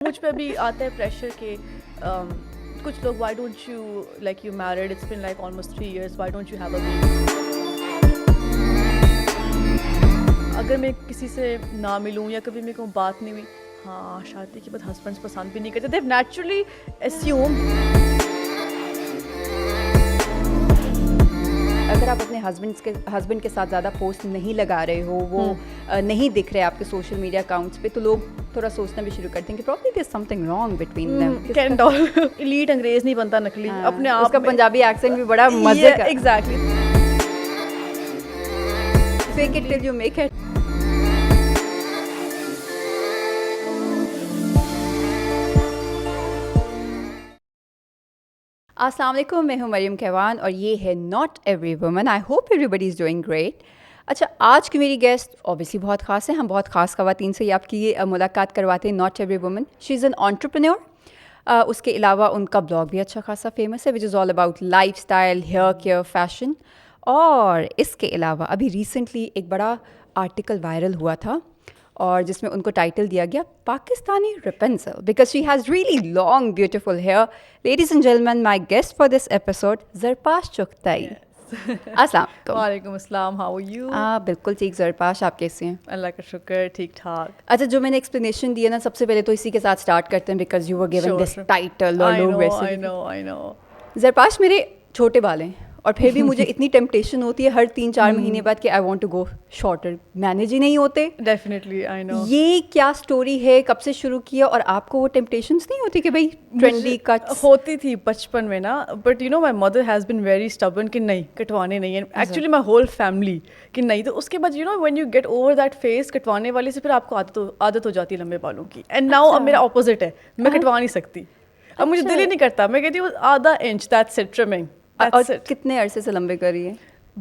مجھ پہ بھی آتا ہے پریشر کہ کچھ لوگ why don't you like you married it's been like almost 3 years why don't you have a baby. اگر میں کسی سے نہ ملوں یا کبھی میرے کو بات نہیں ہوئی, ہاں شادی کے بعد ہسبینڈس پسند بھی نہیں کرتے, دے نیچرلی اسیوم. اگر آپ اپنے ہسبینڈ کے ساتھ زیادہ پوسٹ نہیں لگا رہے ہو, وہ نہیں دکھ رہے آپ کے سوشل میڈیا اکاؤنٹس پہ, تو لوگ تھوڑا سوچنا بھی شروع کرتے ہیں کہ probably there is something wrong between them. Elite انگریز نہیں بنتا نکلی اپنے آپ. اس کا پنجابی ایکسنٹ بھی بڑا مزے کا. Exactly. Fake it till you make it. السلام علیکم, میں ہوں مریم کیوان اور یہ ہے not every woman. I hope everybody is doing great. اچھا, آج کی میری گیسٹ اوبیسلی بہت خاص ہے. ہم بہت خاص خواتین سے ہی آپ کی ملاقات کرواتے ہیں. Not every woman, she is an entrepreneur. اس کے علاوہ ان کا بلاگ بھی اچھا خاصا فیمس ہے, which is all about lifestyle, hair care, fashion. اور اس کے علاوہ ابھی ریسنٹلی ایک بڑا آرٹیکل وائرل ہوا تھا اور جس میں ان کو ٹائٹل دیا گیا Pakistani Rapunzel, because she has really long beautiful hair. Ladies and gentlemen, my guest for this episode Zarpash Chughtai. السلام علیکم. وعلیکم السلام, ہاؤ آر یو؟ بالکل ٹھیک زرپاش, آپ کیسے ہیں؟ اللہ کا شکر, ٹھیک ٹھاک. اچھا, جو میں نے ایکسپلینیشن دی ہے نا, سب سے پہلے تو اسی کے ساتھ اسٹارٹ کرتے ہیں because you were given this title اور لوگ ویسے. زرپاش میرے چھوٹے بال ہیں اور پھر بھی مجھے اتنی ٹیمپٹیشن ہوتی ہے ہر 3-4 مہینے بعد کہ I want to go shorter. Manage ہی نہیں ہوتے. Definitely, I know. یہ کیا اسٹوری ہے, کب سے شروع کیا, اور آپ کو وہ ٹیمپٹیشنس نہیں ہوتی کہ بھائی ٹرینڈی کٹس؟ ہوتی تھی بچپن میں نا, but you know my mother has been very stubborn کہ نہیں کٹوانے نہیں ہیں. ایکچولی مائی ہول فیملی کہ نہیں. تو اس کے بعد you know when you get over that phase کٹوانے والی سے, پھر آپ کو عادت ہو جاتی ہے لمبے بالوں کی. اینڈ ناؤ اب میرا اپوزٹ ہے, میں کٹوا نہیں سکتی. اب مجھے دل ہی نہیں کرتا, میں کہتی ہوں آدھا انچ, دیٹس اٹ, ٹرمنگ. اور کتنے عرصے سے لمبے کر رہی ہے؟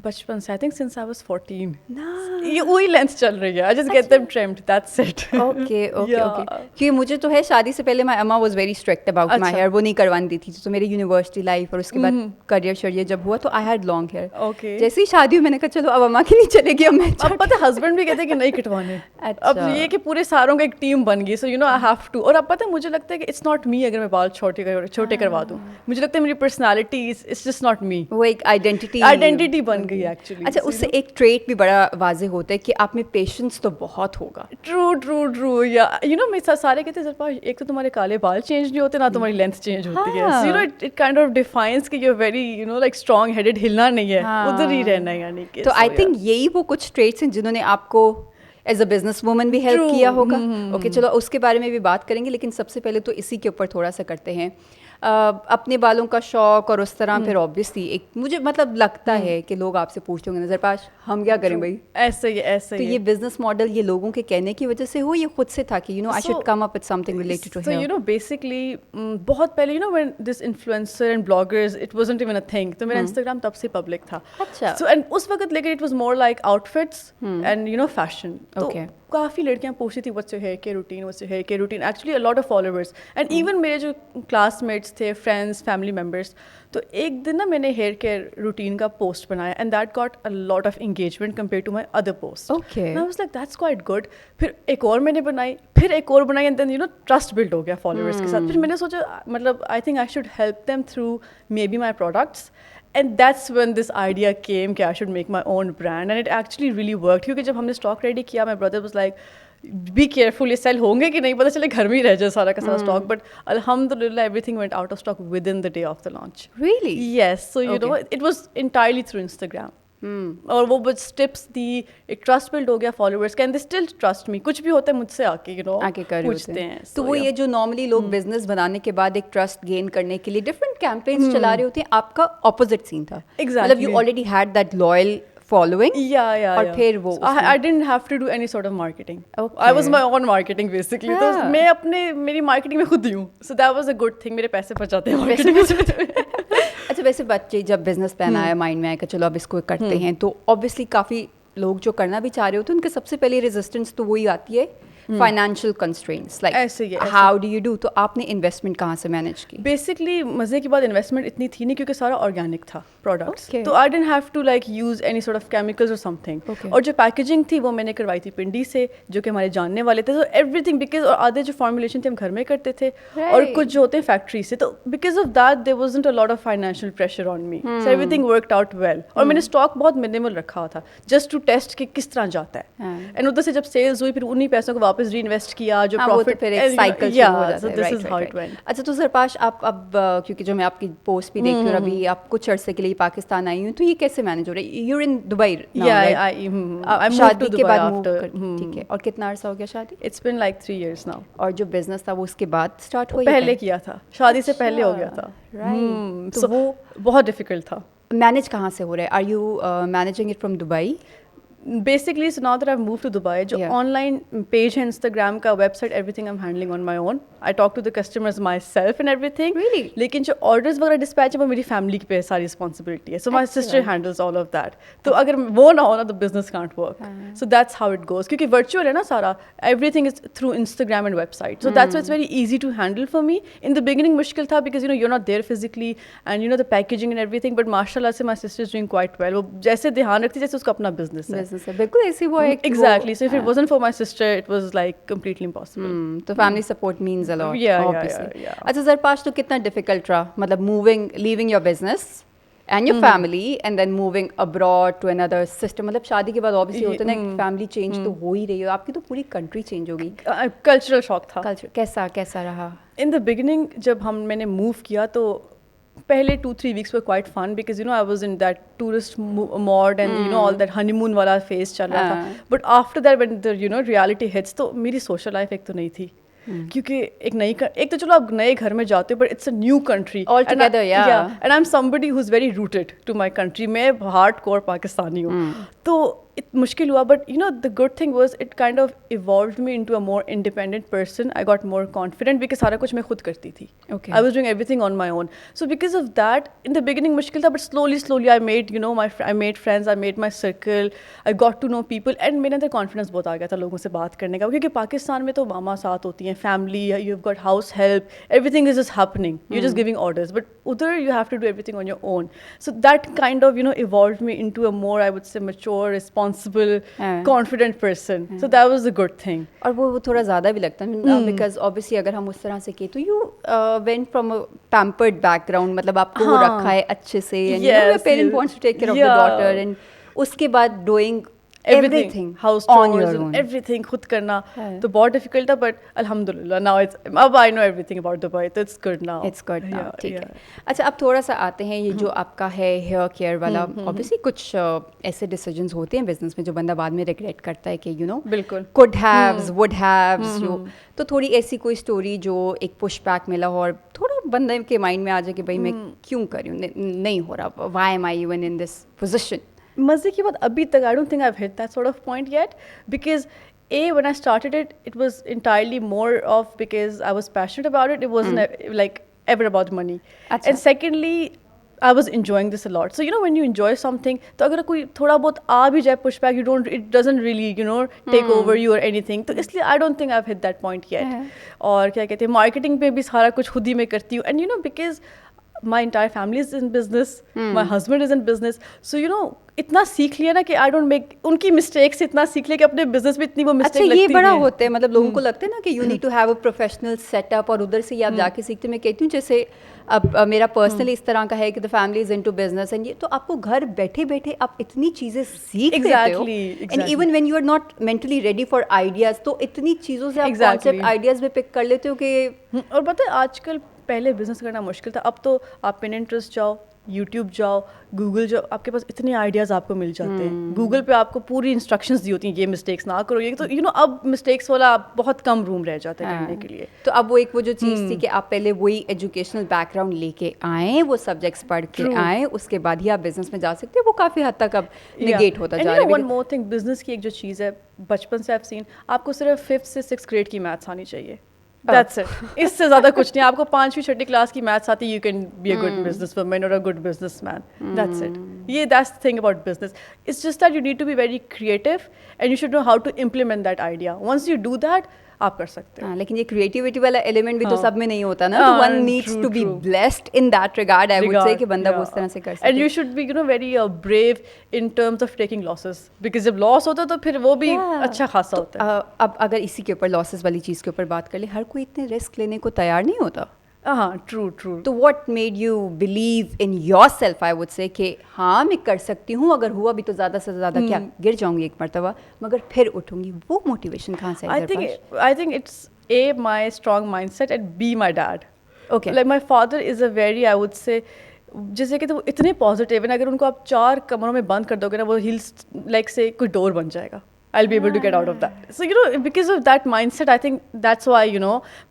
بچپن سے, I think since I was 14. یہ وہی لینتھ چل رہی ہے. I just get them trimmed, that's it. Okay okay okay. کیونکہ مجھے تو ہے, شادی سے پہلے مائی اما was very strict about my hair, وہ نہیں کروانے دیتی تھی. تو میری یونیورسٹی لائف اور اس کے بعد کریئر شریئر جب ہوا تو I had long hair. Okay. جیسے ہی شادی ہوئی میں نے کہا چلو اب اما کی نہیں چلے گی, اب میں. اب پتہ ہسبینڈ بھی کہتے ہیں کہ نہیں کٹوانے. اب یہ کہ پورے ساروں کا ایک ٹیم بن گئی, so you know I have two. اور اب پتہ ہے مجھے لگتا ہے کہ اٹس ناٹ می اگر میں بال چھوٹے کروا دوں. مجھے لگتا ہے میری personality it's just not me. وہ ایک آئیڈینٹی بن گئی ایکچولی. اچھا, اس سے ایک ٹریٹ بھی بڑا واضح ہوتا ہے کہ آپ میں پیشنس تو بہت ہوگا. ٹرو. یا یو نو میرے ساتھ سارے کہتے ہیں سر, ایک تو تمہارے کالے بال چینج نہیں ہوتے, نہ تمہاری لینتھ چینج ہوتی ہے. So you know it kind of defines کہ you very you know like strong headed, ہلنا نہیں ہے, ادھر ہی رہنا ہے. یعنی کہ تو آئی تھنک یہی وہ کچھ ٹریٹس ہیں جنہوں نے آپ کو ایز اے بزنس وومن بھی ہیلپ کیا ہوگا. اوکے, چلو اس کے بارے میں بھی بات کریں گے, لیکن سب سے پہلے تو اسی کے اوپر تھوڑا سا کرتے ہیں. اپنے بالوں کا شوق اور اس طرح پھر آبویسلی ایک مجھے مطلب لگتا ہے کہ لوگ آپ سے پوچھتے ہوں گے, نظر پاش ہم کیا کریں بھائی, ایسے ہی. تو یہ بزنس ماڈل یہ لوگوں کے کہنے کی وجہ سے ہو, یہ خود سے تھا کہ you know I should come up with something related to hair? You know basically بہت پہلے you know when this influencer and bloggers it wasn't even a thing, تو میرا انسٹاگرام تب سے پبلک تھا. اچھا. سو اینڈ اس وقت لیکن it was more like outfits and you know fashion. تو کافی لڑکیاں پوچھتی تھیں what's your hair care routine, what's your hair care routine. Actually a lot of followers and even میرے جو کلاس میٹس تھے, فرینڈس, فیملی ممبرس. تو ایک دن نا میں نے ہیئر کیئر روٹین کا پوسٹ بنایا and that got a lot of engagement compare to my other post. Okay. I was like that's quite good. پھر ایک اور میں نے بنائی, پھر ایک اور بنائی, and then you know trust build ہو گیا فالوورس کے ساتھ. پھر میں نے سوچا مطلب I think I should help them through maybe my products. And that's when this idea came کہ I should make my own brand, and it actually really worked. کیونکہ جب ہم نے اسٹاک ریڈی کیا, my brother was like be careful, یہ cell ہوں گے کہ نہیں, پتہ چلے گھر میں ہی رہ جائے سارا کا سارا اسٹاک. بٹ الحمدللہ everything went out of stock within the day of the launch. Really? Yes. So you know it was entirely through Instagram. اور وہ بس ٹپس دی, ایک ٹرسٹ بلڈ ہو گیا فالوورس کا, and they still trust me. کچھ بھی ہوتا ہے مجھ سے آ کے یو نو پوچھتے ہیں. تو وہ یہ جو نارملی لوگ بزنس بنانے کے بعد ایک ٹرسٹ گین کرنے کے لیے ڈفرینٹ کیمپینس چلا رہے ہوتے ہیں, آپ کا اپوزٹ سین تھا. مطلب you already had that loyal following, اور پھر وہ I didn't have to do any sort of marketing. I was my own marketing basically. تو میں اپنے میری مارکیٹنگ میں خود ہی ہوں. So that was a good thing. میرے پیسے بچاتے ہیں مارکیٹنگ میں. اچھا, ویسے بچے جب بزنس پلان آیا مائنڈ میں آیا کہ چلو اب اس کو کرتے ہیں, تو obviously کافی لوگ جو کرنا بھی چاہ رہے ہوتے ہیں ان کے سب سے پہلے ریزسٹنس تو وہی آتی ہے فائنینشیل کنسٹرینٹس لائک ایسے ہی ہاؤ ڈو یو ڈو, تو آپ نے انویسٹمنٹ کہاں سے مینیج کی؟ بیسکلی مزے کی بات انویسٹمنٹ اتنی تھی نہیں کیونکہ سارا آرگینک تھا پروڈکٹس, Okay. تو I didn't have to like use any sort of chemicals اور سم تھنگ. اور جو پیکیجنگ تھی وہ میں نے کروائی تھی پنڈی سے, جو کہ ہمارے جاننے والے تھے, تو ایوری تھنگ بیکاز, اور آدھے جو فارمولیشن تھے ہم گھر میں کرتے تھے اور کچھ جو ہوتے ہیں فیکٹری سے, تو because of that there wasn't a lot of financial pressure on me, so everything worked out well. اور میں نے اسٹاک بہت منیمل رکھا تھا جسٹ ٹو ٹیسٹ کہ کس طرح جاتا ہے, اینڈ ادھر سے جب سیلز ہوئی پھر انہیں پیسوں کو واپس ری انویسٹ کیا, جو پروفٹ پھر ایک سائیکل شروع ہو جاتا ہے. دس از ہاؤ اٹ وینٹ. اچھا تو سرپاش, آپ اب کیونکہ جو میں آپ کی پوسٹ بھی دیکھتی ہوں, ابھی آپ کچھ عرصے کے لیے پاکستان آئی ہوں, تو یہ کیسے مینیج ہو رہا ہے؟ یو ان دبئی شادی کے بعد موو کر, ٹھیک ہے, اور کتنا عرصہ ہو گیا شادی؟ It's been like 3 years now. اور جو بزنس تھا وہ اس کے بعد اسٹارٹ ہوا؟ پہلے کیا تھا, شادی سے پہلے ہو گیا تھا. تو وہ بہت ڈیفیکلٹ تھا. مینیج کہاں سے ہو رہا ہے؟ Are you managing it from Dubai? Basically, so now that I've moved to Dubai, جو online page ہے Instagram کا, website, everything I'm handling on my own. I talk to the customers myself and everything. Really? لیکن جو orders وغیرہ dispatch ہے وہ میری family پہ ساری responsibility ہے. So my sister handles all of that. تو اگر وہ نہ ہو نا, the business can't work. So that's how it goes. کیونکہ virtual ہے نا سارا, everything is through Instagram and website. So that's why it's very easy to handle for me. In the beginning مشکل تھا because you're not there physically and the packaging and everything. But mashallah سے my sister is doing quite well. وہ جیسے دھیان رکھتی جیسے اس کا اپنا business ہے. بالکل ایسی وہ ایک exactly. So if it wasn't for my sister, it was like completely impossible. تو family support means a lot. Yeah. اچھا زرپاش, تو کتنا ڈیفیکلٹ رہا, مطلب leaving your business and your family and then moving abroad to اندر system? مطلب شادی کے بعد obviously ہوتا ہے نا, فیملی چینج تو ہو ہی رہی ہے, آپ کی تو پوری کنٹری چینج ہوگی. کلچرل شاک تھا. کیسا رہا؟ In the beginning جب میں نے موو کیا تو پہلے 2-3 weeks were quite fun because I was in that tourist mode and all that honeymoon والا phase چل رہا تھا. But after that when the reality hits, تو میری social life ایک تو نہیں تھی, کیونکہ ایک تو چلو آپ نئے گھر میں جاتے ہو, but it's a new country altogether. And I'm somebody who's very rooted to my country. میں hard core پاکستانی ہوں, تو مشکل ہوا. But the good thing was it kind of evolved me into a more independent person. I got more confident because سارا کچھ میں خود کرتی تھی. I was doing everything on my own. So because of that, in the beginning مشکل تھا, but slowly I made I made friends, I made my circle, I got to know people, and میرے اندر confidence بہت آ گیا تھا لوگوں سے بات کرنے کا, کیونکہ پاکستان میں تو ماما ساتھ ہوتی ہیں, family, you've got house help, everything is just happening, you're just giving orders. But ادھر you have to do everything on your own. So that kind of evolved me into a more, I would say, mature, responsible, confident person. So that was a good thing. اور وہ تھوڑا زیادہ بھی لگتا ہے because obviously اگر ہم اس طرح سے کہ تو you went from a pampered background, مطلب آپ کو وہ رکھا ہے اچھے سے, and your parent wants to take care of the daughter, and اس کے بعد doing everything house on your chores own, and everything خود کرنا تو بہت difficult تھا. But alhamdulillah now اب I know everything about Dubai, so it's good now. It's good now. ٹھیک ہے. اچھا اب تھوڑا سا آتے ہیں یہ جو آپ کا ہے ہیئر کیئر والا. obviously کچھ ایسے ڈیسیجنس ہوتے ہیں بزنس میں جو بندہ بعد میں ریگریٹ کرتا ہے کہ بالکل could haves, would haves. تو تھوڑی ایسی کوئی اسٹوری جو ایک پش بیک ملا ہو اور تھوڑا بندے کے مائنڈ میں آ جائے کہ بھائی میں کیوں کر رہی ہوں, نہیں ہو رہا, why am I even in this position? مزے کی بات ابھی تک I don't think I've hit that sort of point yet, because when I started it was entirely more of because I was passionate about it. It wasn't like ever about money. And secondly, I was enjoying this a lot. So when you enjoy something, تو اگر کوئی تھوڑا بہت آ بھی جائے push back, it doesn't really take over you or anything. تو اس لیے I don't think I've hit that point yet. اور کیا کہتے ہیں, مارکیٹنگ پہ بھی سارا کچھ خود ہی میں کرتی ہوں. And because my entire family is in business, my husband is in business, so اتنا سیکھ لیا نا کہ آئی ڈونٹ میک ان کی مسٹیک سے, اتنا سیکھ لیا کہ اپنے بزنس میں اتنی وہ مسٹیک لگتی ہے. یہ بڑا ہوتا ہے, مطلب لوگوں کو لگتا ہے نا کہ you need to have a professional set up, اور ادھر سے ہی آپ جا کے سیکھتے. میں کہتی ہوں جیسے اب میرا پرسنلی اس طرح کا ہے کہ the family is into business, and یہ تو آپ کو گھر بیٹھے بیٹھے آپ اتنی چیزیں سیکھ لیتے ہو, and even when you are not mentally ready for ideas, تو اتنی چیزوں سے آپ کانسیپٹ آئیڈیاز بھی پک کر لیتے ہو کہ. اور پتہ ہے آج کل پہلے بزنس کرنا مشکل تھا, اب تو آپ پنٹرسٹ جاؤ, یوٹیوب جاؤ, گوگل جاؤ, آپ کے پاس اتنے آئیڈیاز آپ کو مل جاتے ہیں. گوگل پہ آپ کو پوری انسٹرکشنز دی ہوتی ہیں, یہ مسٹیکس نہ کرو, یہ تو اب مسٹیکس والا بہت کم روم رہ جاتا ہے کرنے کے لیے. تو اب وہ ایک وہ جو چیز تھی کہ آپ پہلے وہی ایجوکیشنل بیک گراؤنڈ لے کے آئیں, وہ سبجیکٹس پڑھ کے آئیں, اس کے بعد ہی آپ بزنس میں جا سکتے ہیں, وہ کافی حد تک اب نیگیٹ ہوتا جا رہا ہے. ون مور تھنگ, بزنس کی ایک جو چیز ہے بچپن سے I've seen, آپ کو صرف 5th سے 6th گریڈ کی میتھس آنی چاہیے. That's it. اس سے زیادہ کچھ نہیں. آپ کو 5ویں 6ٹھی کلاس کی میتھس آتی, you can be a good business woman or a good businessman. That's it. That's the thing about business. It's just that you need to be very creative and you should know how to implement that idea. Once you do that, آپ کر سکتے ہو. لیکن یہ creativity والا element بھی تو سب میں نہیں ہوتا نا. One needs to be blessed in that regard, I would say, کہ بندہ وہ اس طرح سے کر سکے. And you should be very brave in terms of taking losses, because جب لاس ہوتا ہے تو پھر وہ بھی اچھا خاصا ہوتا ہے. اب اگر اسی کے اوپر لاسز والی چیز کے اوپر بات کر لیں, ہر کوئی اتنے رسک لینے کو تیار نہیں ہوتا. ہاں ٹرو. تو what made you believe in your self, I would say, کہ ہاں میں کر سکتی ہوں, اگر ہوا بھی تو زیادہ سے زیادہ کیا گر جاؤں گی ایک مرتبہ مگر پھر اٹھوں گی, وہ موٹیویشن کہاں سے ہے؟ I think it's my strong mindset and B, my dad. Okay. Like my father is a very, I would say, جیسے کہ وہ اتنے پازیٹیو ہیں, اگر ان کو آپ 4 کمروں میں بند کر دو گے نا, وہ ہیلز لائک سے کوئی ڈور بن جائے گا. I'll be able to get out of that. So, because of that mindset, I think that's why,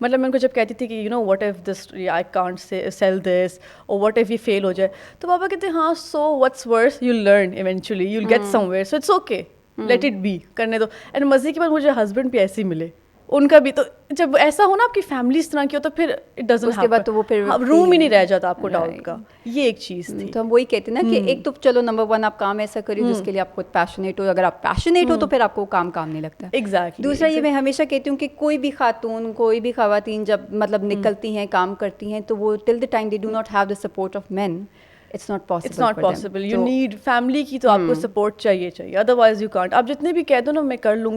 مطلب میں ان کو جب کہتی تھی کہ what if this, I can't sell this, or what if یہ fail ہو جائے, تو پاپا کہتے ہیں ہاں, so what's worse, you'll learn eventually, you'll get somewhere, so it's okay, let it be, کرنے دو. اینڈ مزے کی بات, مجھے ہسبینڈ بھی ایسے ہی ملے, ان کا بھی. تو جب ایسا ہو نا آپ کی فیملی اس طرح کی ہو تو پھر اٹ ڈزنٹ ہیپن, اس کے بعد تو وہ پھر روم ہی نہیں رہ جاتا آپ کو ڈاؤٹ کا. یہ ایک چیز تھی. تو ہم وہی کہتے ہیں نا کہ ایک تو چلو نمبر 1 آپ کام ایسا کریے جس کے لیے آپ خود پیشنیٹ ہو. اگر آپ پیشنیٹ ہو تو پھر آپ کو کام نہیں لگتا. ایگزیکٹلی. دوسرا یہ میں ہمیشہ کہتی ہوں کہ کوئی بھی خاتون, کوئی بھی خواتین جب مطلب نکلتی ہیں, کام کرتی ہیں, تو وہ till the time they do not have the support of men, it's not possible. You need family کی تو آپ کو سپورٹ چاہیے, otherwise you can't. آپ جتنے بھی کہہ دو نا میں کر لوں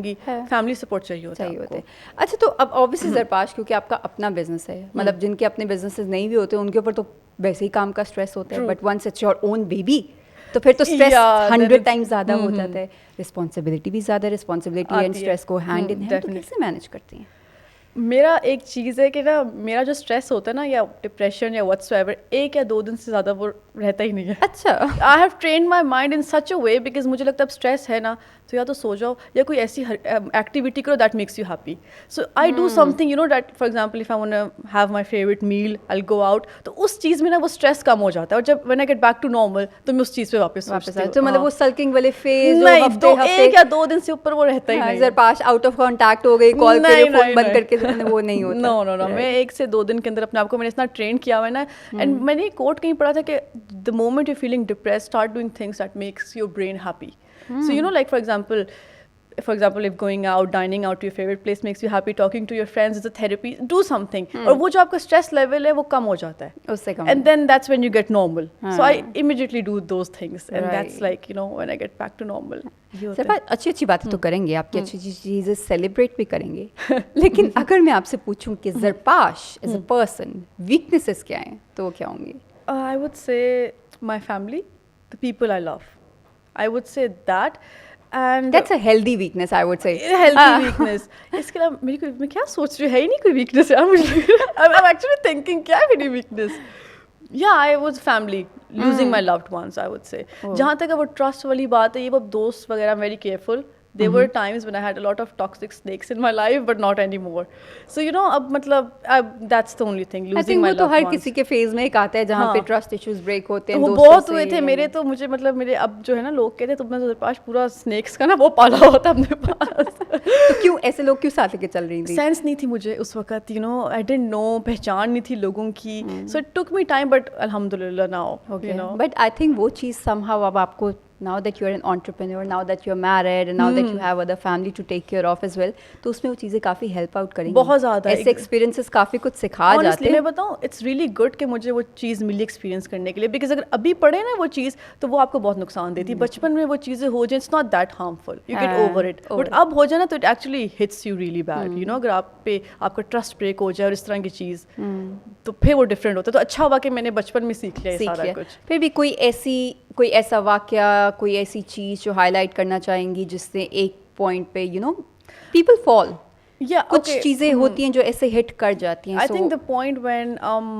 گی, فیملی سپورٹ چاہیے ہوتا ہے. اچھا, تو اب obviously زرپاش, کیونکہ آپ کا اپنا بزنس ہے, مطلب جن کے اپنے بزنسز نہیں بھی ہوتے ان کے اوپر تو ویسے ہی کام کا اسٹریس ہوتا ہے, but once it's your own baby تو پھر تو اسٹریس 100 ٹائمز زیادہ ہو جاتا ہے. رسپانسبلٹی بھی زیادہ, رسپانسبلٹی اینڈ اسٹریس کو ہینڈ ان ہینڈ کیسے مینیج کرتی ہیں؟ میرا ایک چیز ہے کہ نا, میرا جو اسٹریس ہوتا ہے نا, یا ڈپریشن یا واٹس ایور, 1 یا 2 دن سے زیادہ وہ رہتا ہی نہیں ہے. اچھا. I have trained my mind in such a way, because مجھے لگتا ہے اب اسٹریس ہے نا تو یا تو سو جاؤ یا کوئی ایسی ایکٹیویٹی کرو that makes you happy. So I do something that, for example if I want have my favourite meal, I go out, تو اس چیز میں نا وہ اسٹریس کم ہو جاتا ہے. اور جب when I get back to normal تو میں اس چیز پہ واپس تو مطلب وہ سلکنگ والے فیز 1 یا 2 دن سے اوپر وہ رہتا ہی نہیں. زرپاش آؤٹ آف کانٹیکٹ ہو گئی, کال کرے, فون بند کر کے, وہ نہیں ہوتا. نو, میں 1 سے 2 دن کے اندر اپنے آپ کو میں نے اتنا ٹرین کیا ہوا ہے نا. اینڈ میں نے کوٹ کہیں پڑھا تھا کہ the moment you're feeling depressed, start doing things that makes your brain happy. So like for example if going out, dining out to your favorite place makes you happy, talking to your friends is a therapy, do something. اور وہ جو آپ کا stress level ہے وہ کم ہو جاتا ہے, اس سے کم, and then that's when you get normal. So I immediately do those things, and that's like when I get back to normal. اچھی باتیں تو کریں گے, آپ کی اچھی چیزیں سیلیبریٹ بھی کریں گے, لیکن اگر میں آپ سے پوچھوں کہ زرپاش ایز اے پرسن ویکنیسز کیا ہیں تو وہ کیا ہوں گی؟ I would say my family, the people I love. I would say that. And that's a healthy weakness, I would say. Healthy weakness. اس کے علاوہ میری کوئی, میں کیا سوچ رہی ہوں, ہے ہی نہیں کوئی ویکنیس یار مجھے. I'm actually thinking کیا ہے میری weakness. Yeah, I was family, losing my loved ones, I would say. جہاں تک وہ ٹرسٹ والی بات ہے, یہ وہ دوست وغیرہ, I'm very careful. There were times when I had a lot of toxic snakes in my life, but not anymore. So اب مطلب that's the only thing, losing my loved ones. تو ہر کسی کے فیز میں ایک آتا ہے جہاں پہ ٹرسٹ ایشوز بریک ہوتے ہیں. وہ بہت ہوئے تھے میرے, تو مجھے مطلب میرے اب جو ہے نا لوگ کہتے ہیں تو میں زرپاش پورا اسنیکس کا نا وہ پالا ہوتا اپنے پاس. تو کیوں ایسے لوگ کیوں ساتھ لے کے چل رہی تھی؟ سینس نہیں تھی مجھے اس وقت, I didn't know, پہچان نہیں تھی لوگوں کی. So it took me time, but alhamdulillah now. But I think وہ چیز somehow اب آپ کو, now that you are an entrepreneur, now that you are married, and now that you have other family to take care of as well, تو اس میں وہ چیزیں کافی help out کریں گی. بہت زیادہ ایسے ایکسپیرینسز کافی کچھ سکھا جاتے ہیں. میں بتاؤں, اٹس ریئلی گڈ کہ مجھے وہ چیز ملی ایکسپیرینس کرنے کے لیے, بیکاز اگر ابھی پڑھے نا وہ چیز تو وہ آپ کو بہت نقصان دیتی. بچپن میں وہ چیزیں ہو جائیں, it's not that harmful, you get over it. But اب ہو جائے نا تو it actually hits you really bad. اگر آپ پہ آپ کا ٹرسٹ بریک ہو جائے اور اس طرح کی چیز, تو پھر وہ ڈفرینٹ ہوتا ہے. تو اچھا ہوا کہ میں نے بچپن میں سیکھ لیا سارا کچھ. پھر بھی کوئی ایسا واقعہ, کوئی ایسی چیز جو ہائی لائٹ کرنا چاہیں گی جس سے ایک پوائنٹ پہ پیپل فال, کچھ چیزیں ہوتی ہیں جو ایسے ہٹ کر جاتی ہیں؟ I think the point when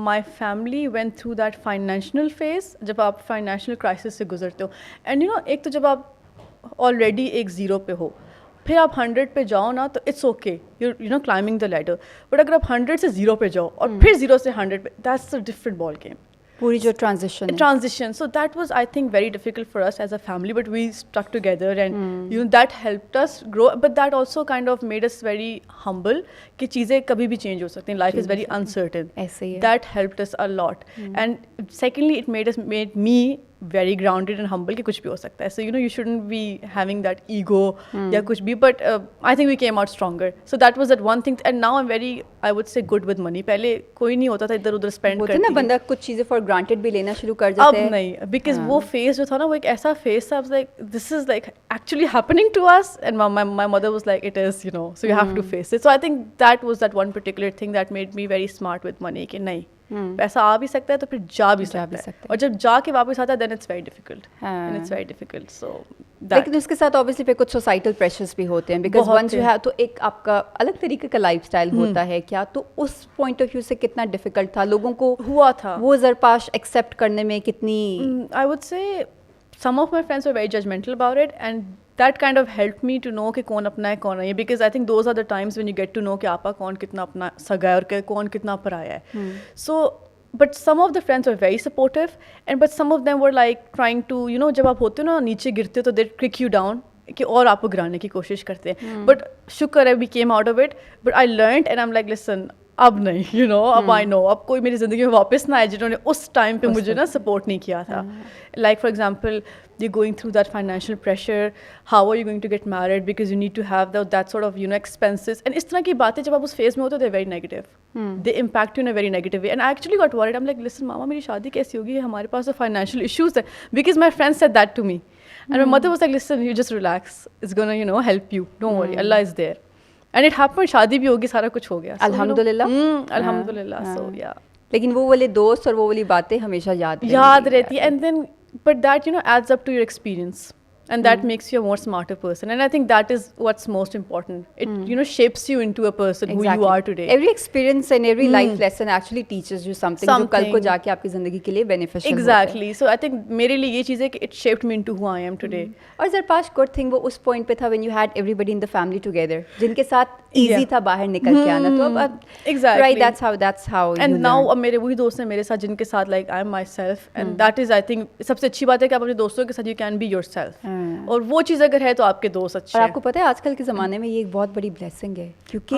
my family went through that financial phase, جب آپ فائنینشیل کرائسس سے گزرتے ہو, اینڈ ایک تو جب آپ آلریڈی ایک 0 پہ ہو, پھر آپ 100 پہ جاؤ نا تو it's okay, you climbing the ladder. But اگر آپ 100 سے 0 پہ جاؤ اور پھر 0 سے 100 پہ, that's a different ball game. پوری جو transition. So that was, I think, very difficult for us as a family, but we stuck together, and that helped us grow. But that also kind of made us very humble کہ چیزیں کبھی بھی change ہو سکتی ہیں. Life is very uncertain. That helped us a lot. And secondly, it made me very grounded and humble کہ کچھ بھی ہو سکتا ہے. So you know you shouldn't be having that ego یا کچھ بھی, but I think we came out stronger. So that was that one thing, and now I'm very, I would say, good with money. پہلے کوئی نہیں ہوتا تھا ادھر ادھر اسپینڈ کرتی, نا بندہ کچھ چیزیں فار گرانٹیڈ بھی لینا شروع کر جاتا ہے. اب نہیں, because وہ فیس جو تھا نا وہ ایک ایسا فیس تھا, I was like this is like actually happening to us, and my mother was like it is, you know, so you have to face it. So I think that was that one particular thing that made me very smart with money کہ نہیں پیسہ آ بھی سکتا ہے تو پھر جا بھی سکتا ہے, اور جب جا کے واپس آتا ہے then it's very difficult, and it's very difficult. So لیکن اس کے ساتھ obviously پھر کچھ سوسائٹل پریشرز بھی ہوتے ہیں, because once you have, تو ایک آپ کا الگ طریقے کا لائف اسٹائل ہوتا ہے کیا, تو اس پوائنٹ آف ویو سے کتنا ڈیفیکلٹ تھا لوگوں کو ہوا تھا وہ زرپاش ایکسیپٹ کرنے میں کتنی؟ I would say some of my friends were very judgmental about it, and that kind of helped me to know کہ کون اپنا ہے کون نہیں ہے, because I think those are the times when you get to know کہ آپ کا کون کتنا اپنا سگا ہے اور کون کتنا پرایا ہے. So but some of the friends were very supportive, and but some of them were like trying to, you know, جب آپ ہوتے ہو نا نیچے گرتے تو they kick you down کہ اور آپ کو گرانے کی کوشش کرتے ہیں. But شکر ہے we came out of it, but I learned, and I'm like listen اب نہیں, you know, اب I know, اب کوئی میری زندگی میں واپس نہ آئے جنہوں نے اس ٹائم پہ مجھے نا سپورٹ نہیں کیا تھا. Like for example, you're going through that financial pressure, how are you going to get married because you need to have that sort of, you know, expenses, and اس طرح کی باتیں جب آپ اس فیز میں ہوتے they're very negative, they impact you in a very negative way, and I actually got worried. I'm like listen mama, میری شادی کیسی ہوگی, ہمارے پاس تو financial issues ہیں, because my friends said that to me, and my mother was like listen, you just relax, it's gonna, you know, help you, don't worry, Allah is there. And it happened, شادی بھی ہوگی, سارا کچھ ہو گیا, الحمدللہ. الحمدللہ. So yeah, لیکن وہ والے دوست اور وہ والی باتیں ہمیشہ یاد رہتی ہے, and then but that, you know, adds up to your experience, and that makes you a more smarter person, and I think that is what's most important. It you know shapes you into a person who you are today. Every experience and every life lesson actually teaches you something جو کل کو جا کے آپ کی زندگی کے لیے beneficial ہوتا ہے. Exactly. So I think میرے لیے یہ چیز ہے کہ it shaped me into who I am today. اور زرپاش good thing وہ اس point پہ تھا when you had everybody in the family together, جن کے ساتھ easy تھا باہر نکل کے آنا, تو اب exactly right, that's how and now اب میرے وہی دوست ہیں میرے ساتھ جن کے ساتھ like I am myself, and that is I think سب سے اچھی بات ہے کہ آپ اپنے دوستوں کے ساتھ you can be yourself, اور وہ چیز اگر ہے تو آپ کے دوست اچھے. اور آپ کو پتہ ہے آج کل کے زمانے میں یہ ایک بہت بڑی بلیسنگ ہے, کیونکہ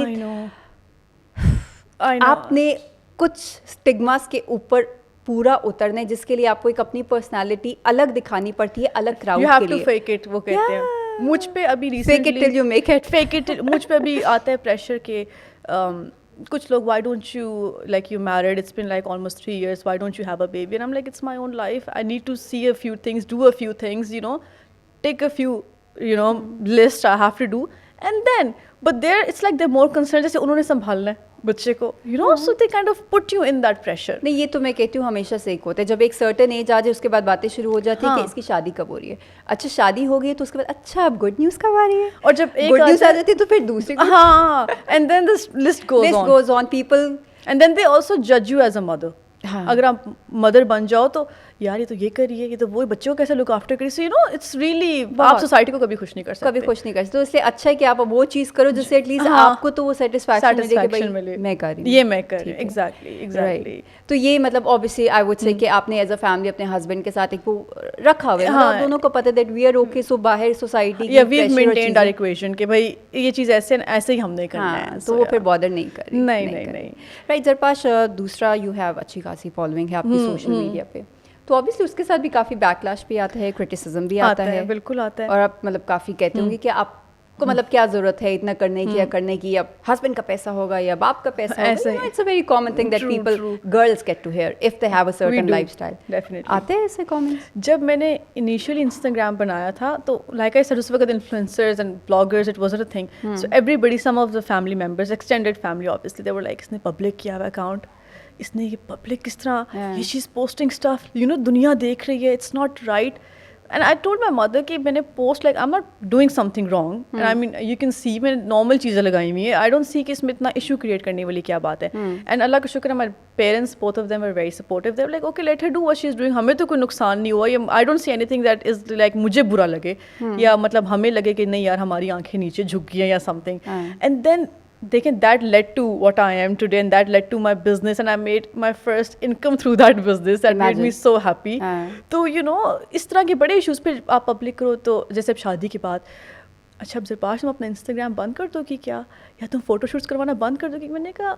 آپ نے کچھ اسٹگماز کے اوپر پورا اترنا ہے جس کے لیے آپ کو ایک اپنی پرسنالٹی الگ دکھانی پڑتی ہے الگ کراؤڈ کے لیے. You have to fake it, وہ کہتے ہیں. مجھ پہ ابھی fake it till you make it. fake it مجھ پہ ابھی آتا ہے پریشر کہ کچھ لوگ why don't you, like you married, it's been like almost 3 years, why don't you have a baby, and I'm like it's my own life, I need to see a few things, do a few things, you know, take a few, you know, list I have to do, and then but there it's like they're more concerned جیسے انہوں نے سنبھالنا ہے بچے کو, you know, so they kind of put you in that pressure. نہیں یہ تو میں کہتی ہوں ہمیشہ سے ایک ہوتا ہے, جب ایک سرٹن ایج آ جائے اس کے بعد باتیں شروع ہو جاتی ہیں کہ اس کی شادی کب ہو رہی ہے. اچھا شادی ہو گئی تو اس کے بعد اچھا اب گڈ نیوز کب آ رہی ہے, اور جب ایک گڈ نیوز آ جاتی ہے تو پھر دوسری, ہاں, and then this list goes on people, and then they also judge you as a mother. اگر آپ مدر بن جاؤ تو یار یہ تو یہ کر رہی ہے, یہ تو وہ بچوں کو کیسے لک آفٹر کری, so you know it's really آپ سوسائٹی کو کبھی خوش نہیں کر سکتے, کبھی خوش نہیں کر سکتے. تو اس لیے اچھا ہے کہ آپ وہ چیز کرو جس سے ایٹ لیسٹ آپ کو تو وہ سیٹسفیکشن ملے کہ بھائی میں کر رہی ہوں, یہ میں کر رہی ہوں. ایگزیکٹلی. تو یہ مطلب obviously I would say کہ آپ نے ایز اے فیملی اپنے ہسبینڈ کے ساتھ ایک وہ رکھا ہوا ہے, آپ دونوں کو پتہ دیٹ وی آر اوکے, سو باہر سوسائٹی یا وی مینٹینڈ آور ایکویشن کہ بھائی یہ چیز ایسے ہی ہم نے کرنا ہے, تو وہ پھر بادر نہیں کر رہی. نہیں. رائٹ زرپاش, دوسرا یو ہیو اچھی خاصی فالوئنگ ہے آپ کی سوشل میڈیا پہ, تو obviously اس کے ساتھ بھی کافی بیک لاش بھی آتا ہے, کرٹیسزم بھی آتا ہے, بالکل آتا ہے, اور آپ مطلب کافی کہتے ہوں گے کہ آپ کو مطلب کیا ضرورت ہے اتنا کرنے کی, یا کرنے کی اب ہسبینڈ کا پیسہ ہوگا یا باپ کا پیسہ ہوگا. It's a very common thing that people girls get to hear if they have a certain lifestyle. آتے ہیں ایسے کامنٹس؟ جب میں نے انیشیلی انسٹاگرام بنایا تھا تو لائک آئی سیڈ اس وقت influencers and bloggers it was a thing, so everybody, some of the family members, extended family obviously, they were like اس نے پبلک کیا ہوا اکاؤنٹ, اس نے یہ پبلک کس طرح, یہ چیز پوسٹنگ اسٹف, یو نو دنیا دیکھ رہی ہے, it's not right. And I told my mother کہ میں نے post like I am not doing something wrong, and I mean you can see میں نارمل چیزیں لگائی ہوئی ہیں, آئی ڈونٹ سی کہ اس میں اتنا ایشو کریٹ کرنے والی کیا بات ہے. اینڈ اللہ کا شکر ہے ہمارے parents both of them are very supportive, they are like okay let her do what she is doing, ہمیں تو کوئی نقصان نہیں ہوا, I don't see anything that is like مجھے برا لگے, یا مطلب ہمیں لگے کہ نہیں یار ہماری آنکھیں نیچے جھک گئی ہیں یا سم تھنگ. اینڈ دین دیکھیں that led to what I am today, and that led to my business, and I made my first income through that business. That made me so happy. تو you know اس طرح کے بڑے issues پہ آپ public کرو, تو جیسے اب شادی کے بعد اچھا اب زرپاش تم اپنا انسٹاگرام بند کر دو گی کیا, یا تم فوٹو شوٹس کروانا بند کر دو گی. میں نے کہا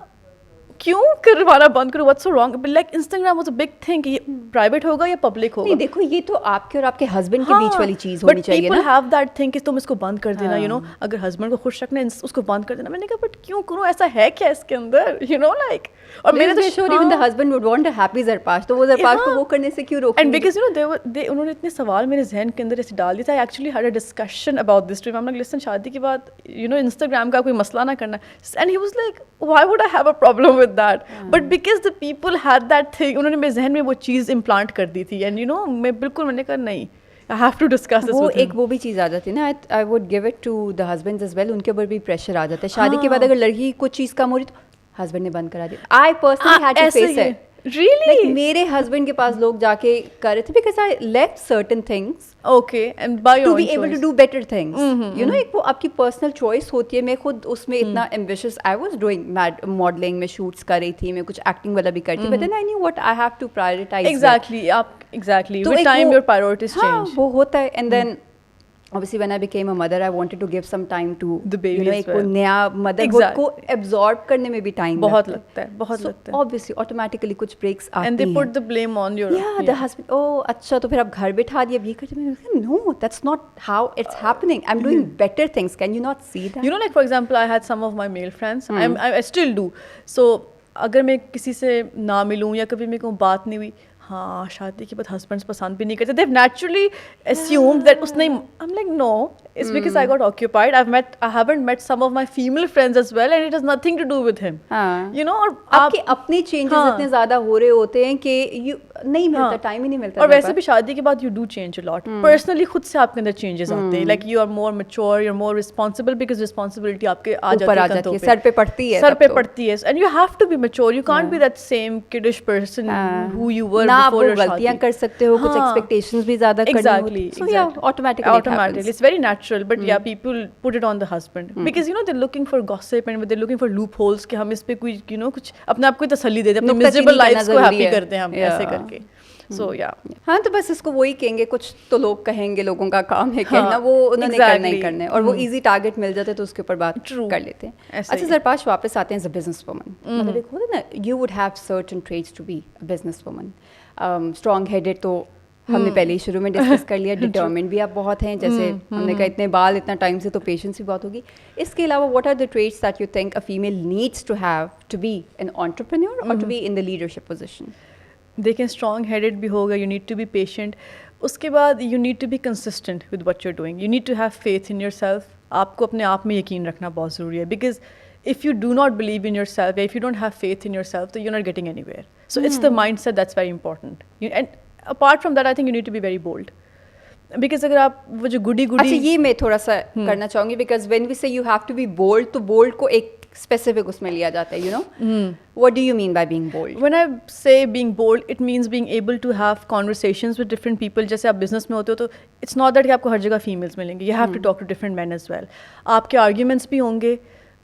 کیوں کروانا بند کرو, what's so wrong? But like Instagram was a big thing کہ یہ پرائیویٹ ہوگا یا پبلک ہوگا. نہیں دیکھو یہ تو آپ کے اور آپ کے ہسبینڈ کے بیچ والی چیز ہونی چاہیے نا. But people have that thing کہ تم اس کو بند کر دینا, you know, اگر ہسبینڈ کو خوش رکھنا ہے اس کو بند کر دینا. میں نے کہا بٹ کیوں کروں, ایسا ہے کیا اس کے اندر, you know, like. اور میرے تو sure even the husband would want a happy Zarpash, تو وہ Zarpash کو وہ کرنے سے کیوں روکیں گے. And because you know انہوں نے اتنے سوال میرے ذہن کے اندر ایسے ڈال دیے تھے. I actually had a discussion about this to him. I'm like, listen, شادی کے بعد you know Instagram کا کوئی مسئلہ نہ کرنا. And he was like, why would I have a problem with that? But because the people had that thing, انہوں نے میرے ذہن میں وہ چیز امپلانٹ کر دی تھی. And you know میں نے کہا نہیں, I have to discuss this with him. وہ ایک وہ بھی چیز آ جاتی ہے نا, I would give it to the husbands as well. ان کے اوپر بھی پریشر آ جاتا ہے شادی کے بعد. اگر لڑکی کچھ چیز کم ہو رہی تو ہسبینڈ نے بند کرا دیا. I personally had to face it. Really? Like میرے ہسبینڈ کے پاس لوگ جا کے کر رہے تھے because I left certain things okay and by your to own be able to do better things. You know ایک وہ آپ کی پرسنل چوائس ہوتی ہے. میں خود اس میں اتنا ambitious I was doing modeling, میں shoots کر رہی تھی, میں کچھ acting والا بھی کرتی, but then I knew what I have to prioritize. Exactly with time your priorities change. وہ ہوتا ہے. And then obviously when I became a mother I wanted to give some time to the baby, you know, ایک وہ نیا motherhood کو absorb کرنے میں بھی ٹائم بہت لگتا ہے. obviously automatically کچھ breaks آتی ہیں. And they put the blame on your the husband. oh اچھا تو پھر آپ گھر بٹھا دیا, اب یہ کرتے. میں نے کہا no, that's not how it's happening. I'm doing better things. Can you not see that? You know, like for example I had some of my male friends, I still do. So اگر میں کسی سے نہ ملوں یا کبھی میرے کو بات نہیں ہوئی, ہاں شادی کے بعد ہسبینڈس پسند بھی نہیں کرتے. They've naturally assumed that اس نے, I'm like no, it's because I got occupied. I haven't met some of my female friends as well and it has nothing to do with him. You know, اور آپ کے اپنے changes اتنے زیادہ ہو رہے ہوتے ہیں کہ نہیں ملتا, ٹائم ہی نہیں ملتا. اور ویسے بھی شادی کے بعد you do change a lot. Personally خود سے آپ کے اندر changes آتے ہیں. Like you are more mature, you're more responsible because responsibility آپ کے آ جاتی ہے, سر پہ پڑتی ہے. And you have to be mature. You can't be that same kiddish person who you were آپ وہ غلطیاں کر سکتے ہو, کچھ ایکسپیکٹیشنز بھی زیادہ کرنی ہوتی. So yeah, automatically it's very natural, but yeah, people put it on the husband because you know they're looking for gossip and they're looking for loopholes کہ ہم اس پہ کوئی you know کچھ اپنے آپ کو تسلی دے دیں, اپنی miserable lives کو happy کر دیں ہم ایسے کر کے. So yeah. ہاں تو بس اس کو وہی کہیں گے, کچھ تو لوگ کہیں گے, لوگوں کا کام ہے کہنا, وہ انہوں نے کرنا ہی کرنا ہے, اور وہ ایزی ٹارگیٹ مل جاتے تو اس کے اوپر بات کر لیتے ہیں. اچھا زرپاش واپس آتے ہیں ایز اے بزنس وومن. مطلب ایک ہوتا ہے نا, you would have certain traits to be a business woman. Strong headed تو ہم نے پہلے ہی شروع میں ڈسکس کر لیا. ڈٹرمنڈ بھی آپ بہت ہیں, جیسے ہم نے کہا اتنے بال اتنا ٹائم سے, تو پیشنس بھی بہت ہوگی. اس کے علاوہ what are the traits that you think a female needs to have to be an entrepreneur اور to be in the leadership position? دیکھیں اسٹرانگ ہیڈڈ بھی ہوگا, you need to be patient. اس کے بعد you need to be consistent with what you doing. You need to have faith in yourself. آپ کو اپنے آپ میں یقین رکھنا بہت ضروری ہے, because if you do not believe in yourself, if you don't have faith in yourself, then you're not getting anywhere. So it's the mindset that's very important. And apart from that, I think you need to be very bold. Because اگر آپ وہ جو گڈی اچھا یہ میں تھوڑا سا کرنا چاہوں گی, because when we say you have to be bold, تو بولڈ کو ایک اسپیسیفک اس میں لیا جاتا ہے, you know. What do you mean by being bold? When I say being bold, it means being able to have conversations with different people. جیسے آپ بزنس میں ہوتے ہو تو it's not that کہ آپ کو ہر جگہ فیمیلس ملیں گے. You have to talk to different men as well. آپ کے آرگیومنٹس بھی ہوں گے,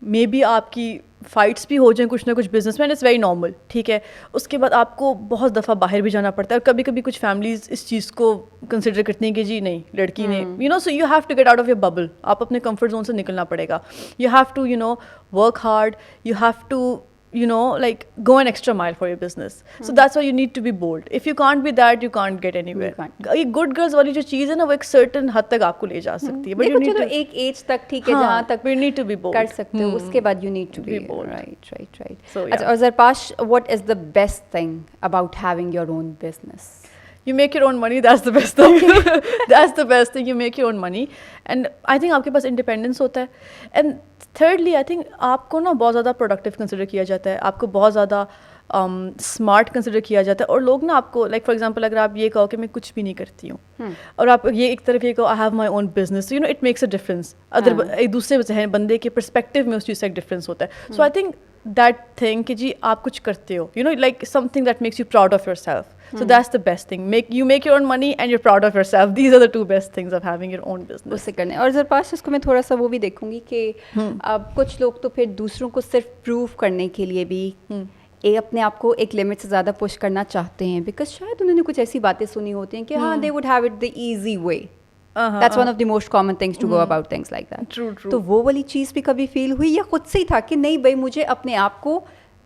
مے بی آپ کی فائٹس بھی ہو جائیں کچھ نہ کچھ بزنس میں, اٹس ویری نارمل, ٹھیک ہے. اس کے بعد آپ کو بہت دفعہ باہر بھی جانا پڑتا ہے, اور کبھی کبھی کچھ فیملیز اس چیز کو کنسیڈر کرتی ہیں کہ جی نہیں لڑکی نے, you know, so you have to get out of your bubble. آپ اپنے کمفرٹ زون سے نکلنا پڑے گا. You have to you know work hard, you have to you know like go an extra mile for your business. So that's why you need to be bold. If you can't be that, you can't get anywhere. یہ good girls والی جو چیز ہے نا, وہ ایک certain حد تک آپ کو لے جا سکتی ہے, but you need to ایک ایج تک ٹھیک ہے جہاں تک you need to be bold کر سکتے ہو, اس کے بعد you need to be bold. Right. So اچھا, اور زرپاش, what is the best thing about having your own business? You make your own money, that's the best thing. That's the best thing, you make your own money. And I think آپ کے پاس independence ہوتا ہے. And thirdly, I think آپ کو نا بہت زیادہ productive consider کیا جاتا ہے, آپ کو بہت زیادہ اسمارٹ کنسیڈر کیا جاتا ہے. اور لوگ نا آپ کو لائک فار ایگزامپل اگر آپ یہ کہو کہ میں کچھ بھی نہیں کرتی ہوں, اور آپ یہ ایک طرف یہ کہو I have my own business, you know it makes a difference. Other ایک دوسرے بندے کے پرسپیکٹیو میں اس چیز سے ایک ڈفرینس ہوتا ہے. So I think that thing کہ جی آپ کچھ کرتے ہو, you know like something that makes you proud of yourself. So that's the best thing. You make your own money and you're proud of yourself. These are the two best things of having your own business. اس سے کرنے. اور زرپاش اس کو میں تھوڑا سا وہ بھی دیکھوں گی کہ اب کچھ لوگ تو پھر دوسروں کو صرف پروو کرنے کے لیے بھی اپنے آپ کو ایک لمٹ سے زیادہ پش کرنا چاہتے ہیں, بیکاز شاید انہوں نے کچھ ایسی باتیں سنی ہوتی ہیں کہ ہاں they would have it the easy way. That's one of the most common things to go about things like that. True. تو وہ والی چیز بھی کبھی فیل ہوئی, یا خود سے ہی تھا کہ نہیں بھائی مجھے اپنے آپ کو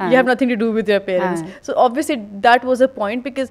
you have nothing to do with your parents. So obviously that was a point, because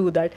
do that.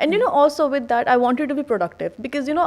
And you know also with that I wanted to be productive, because you know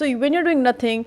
So when you're doing nothing,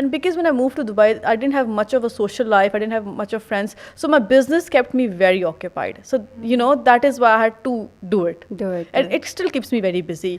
and because when I moved to Dubai, I didn't have much of a social life, I didn't have much of friends, so my business kept me very occupied. So you know that is why I had to do it. And it still keeps me very busy,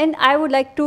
And I would like to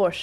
push.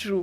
True.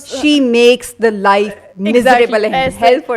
she makes the life miserable and hell for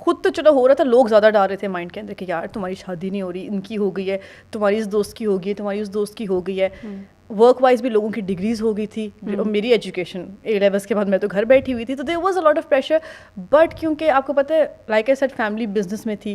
خود تو چلو ہو رہا تھا, لوگ زیادہ ڈال رہے تھے مائنڈ کے اندر کہ یار تمہاری شادی نہیں ہو رہی, ان کی ہو گئی ہے, تمہاری اس دوست کی ہو گئی ہے, تمہاری اس دوست کی ہو گئی ہے. ورک وائز بھی لوگوں کی ڈگریز ہو گئی تھی, میری ایجوکیشن اے لیولس کے بعد میں تو گھر بیٹھی ہوئی تھی, تو there was a lot of pressure. But کیونکہ آپ کو پتہ ہے like I said family business میں تھی,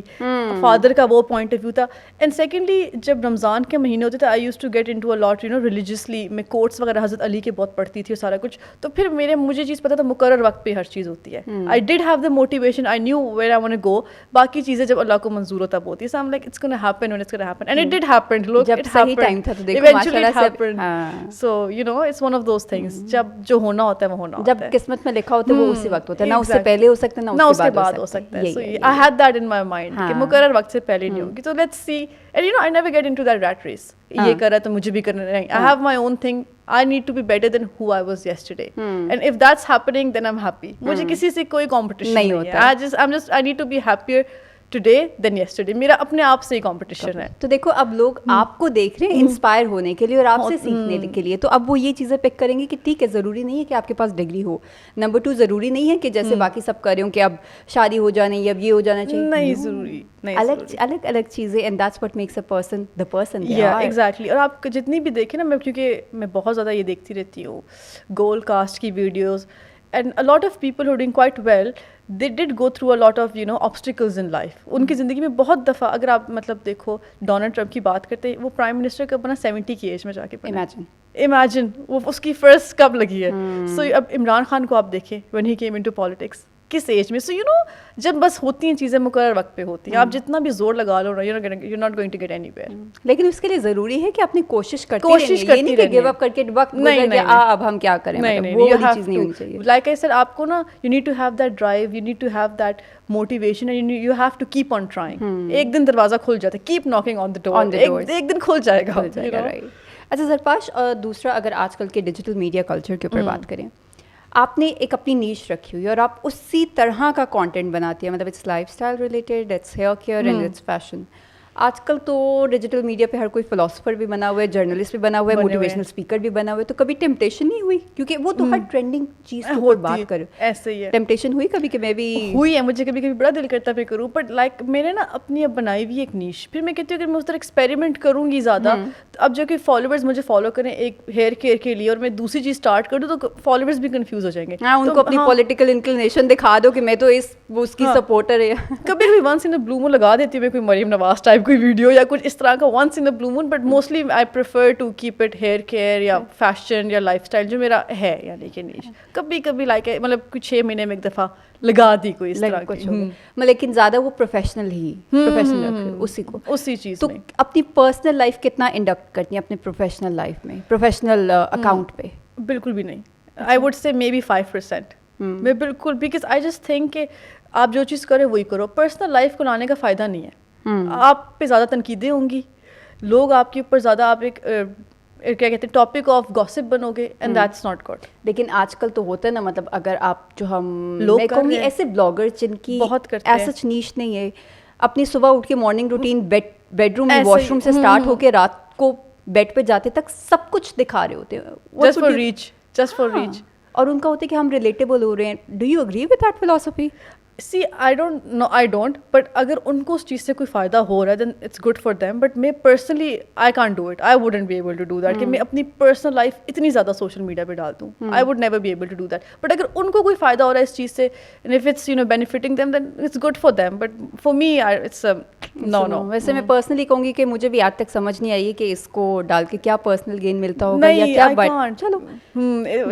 فادر کا وہ پوائنٹ آف ویو تھا. اینڈ سیکنڈلی جب رمضان کے مہینے ہوتے تھے I used to get into a lot religiously, میں کوٹس وغیرہ حضرت علی کے بہت پڑھتی تھی اور سارا کچھ. تو پھر مجھے چیز پتا تھا مقرر وقت پہ ہر چیز ہوتی ہے. I did have the motivation, I knew where I want to go, باقی چیزیں جب اللہ کو منظور ہوتا ہوتی ہے. So I am like it's gonna happen when it's gonna happen, and it did happen. لوگ جب صحیح ٹائم تھا تو دیکھو ماشاءاللہ سے. So you know it's one of those things, جب جو ہونا ہوتا ہے وہ ہونا ہوتا ہے, جب قسمت میں لکھا ہوتا ہے وہ اسی وقت ہوتا ہے, نہ اس سے پہلے ہو سکتا ہے نہ اس کے بعد ہو سکتا ہے. So I had that in my mind کہ مقرر وقت سے پہلے نہیں ہوگی. تو let's see, and you know I never get into that rat race, یہ کر رہا ہے تو مجھے بھی کرنا ہے. I have my own thing, I need to be better than who I was yesterday. And if that's happening, then I'm happy. مجھے کسی سے کوئی competition نہیں ہے. I need to be happier today than yesterday. میرا اپنے آپ سے ہی competition ہے. تو دیکھو اب لوگ آپ کو دیکھ رہے ہیں انسپائر ہونے کے لیے اور آپ سے سیکھنے کے لیے, تو اب وہ یہ چیزیں پک کریں گے کہ ٹھیک ہے ضروری نہیں ہے کہ آپ کے پاس ڈگری ہو. نمبر 2 ضروری نہیں ہے کہ جیسے باقی سب کر رہے ہوں کہ اب شادی ہو جانی ہے, اب یہ ہو جانا چاہیے. نہیں ضروری, الگ الگ چیزیں, and that's what makes a person the person. Exactly. اور آپ جتنی بھی دیکھیں نا, میں کیونکہ میں بہت زیادہ یہ دیکھتی رہتی ہوں گول کاسٹ کی videos, and a lot of people who are doing quite well, they did go through a lot of obstacles in life. ان کی زندگی میں بہت دفعہ اگر آپ مطلب دیکھو ڈونلڈ ٹرمپ کی بات کرتے ہیں, وہ پرائم منسٹر کب بنا 70 کی ایج میں جا کے بنا. امیجن وہ اس کی فرسٹ کب لگی ہے. سو اب عمران خان کو آپ دیکھیں when he came into politics, کس ایج میں. سو جب بس ہوتی ہیں چیزیں مقرر وقت پہ ہوتی ہیں, آپ جتنا بھی زور لگا لو you're not going to get anywhere. لیکن اس کے لیے ضروری ہے کہ اپنی کوشش کرتی رہیے, کہ گیو اپ کر کے وقت گزر گیا اب ہم کیا کریں. وہ والی چیز نہیں ہونی چاہیے. لائک آئی سیڈ, آپ کو نا you need to have that drive, you need to have that motivation, and you have to keep on trying. ایک دن دروازہ کھل جاتا ہے, keep knocking on the door, ایک دن کھل جائے گا. اچھا زرپاش, دوسرا اگر آج کل کے ڈیجیٹل میڈیا کلچر کے اوپر بات کریں, آپ نے ایک اپنی نیش رکھی ہوئی اور آپ اسی طرح کا کانٹینٹ بناتی ہیں, مطلب it's lifestyle related, it's hair care and it's fashion. آج کل تو ڈیجیٹل میڈیا پہ ہر کوئی فلاسفر بھی بنا ہوا ہے, جرنلسٹ بھی بنا ہوا ہے, موٹیویشنل اسپیکر بھی بنا ہوا ہے. تو کبھی ٹیمپٹیشن نہیں ہوئی, کیونکہ وہ تو ہر ٹرینڈنگ چیز کی بات کرو, ایسے ہی ہے, ٹیمپٹیشن ہوئی کبھی کہ میں بھی ہوئی ہے, مجھے کبھی کبھی بڑا دل کرتا ہے میں کروں, بٹ لائک میں نے نا اپنی اب بنائی ہوئی ایک نیش. پھر میں کہتی ہوں اگر میں اس طرح ایکسپیریمنٹ کروں گی زیادہ, اب جو کہ فالوورز مجھے فالو کریں ایک ہیئر کیئر کے لیے, اور میں دوسری چیز اسٹارٹ کر دوں تو فالوورز بھی کنفیوز ہو جائیں گے. ہاں, ان کو اپنی پولیٹیکل انکلینیشن دکھا دو کہ میں تو اس کی سپورٹر ہے. کبھی کبھی ونس ان اے بلو مون لگا دیتی ہوں میں کوئی مریم نواز ٹائپ کوئی ویڈیو یا کچھ اس طرح کا, once in a blue moon, but mostly I prefer to keep it hair care یا فیشن یا لائف اسٹائل جو میرا ہے, یعنی کہ نیش. کبھی کبھی لائک مطلب کچھ 6 مہینے میں ایک دفعہ لگا دی کوئی اس طرح کچھ, لیکن زیادہ وہ پروفیشنل ہی اسی کو اسی چیز. تو اپنی پرسنل لائف کتنا انڈکٹ کرتی ہیں اپنے پروفیشنل لائف میں, پروفیشنل اکاؤنٹ پہ؟ بالکل بھی نہیں. I would say may be 5%. میں بالکل, بیکاز آئی جسٹ تھنک کہ آپ جو چیز کرو وہی کرو. پرسنل لائف کو لانے کا فائدہ نہیں ہے. آپ پہ زیادہ تنقیدیں ہوں گی, لوگ آپ کے اوپر زیادہ, آپ ایک کیا کہتے ہیں ٹاپک آف گوسپ بنو گے, اینڈ دیٹس ناٹ گڈ. لیکن آج کل تو ہوتا ہے نا, مطلب اگر آپ جو ہم لوگ کہوں گی ایسے بلاگر جن کی بہت کرتے ہیں, ایسا نیش نہیں ہے, اپنی صبح اٹھ کے morning routine bed room wash room سے اسٹارٹ ہو کے رات کو بیڈ پہ جاتے تک سب کچھ دکھا رہے ہوتے ہیں, جسٹ فار ریچ. اور ان کا ہوتا ہے کہ ہم ریلیٹیبل ہو رہے ہیں. Do you agree with that philosophy? See I don't, but اگر ان کو اس چیز سے کوئی فائدہ ہو رہا ہے then it's good for them. But میں personally I can't do it, I wouldn't be able to do that کہ میں اپنی پرسنل لائف اتنی زیادہ سوشل میڈیا پہ ڈال دوں. I would never be able to do that. But اگر ان کو کوئی فائدہ ہو رہا ہے اس چیز سے, if it's benefiting them, then it's good for them. But for me it's no. ویسے میں پرسنلی کہوں گی کہ مجھے بھی آج تک سمجھ نہیں آئی کہ اس کو ڈال کے کیا پرسنل گین ملتا ہوگا یا کیا, بٹ چلو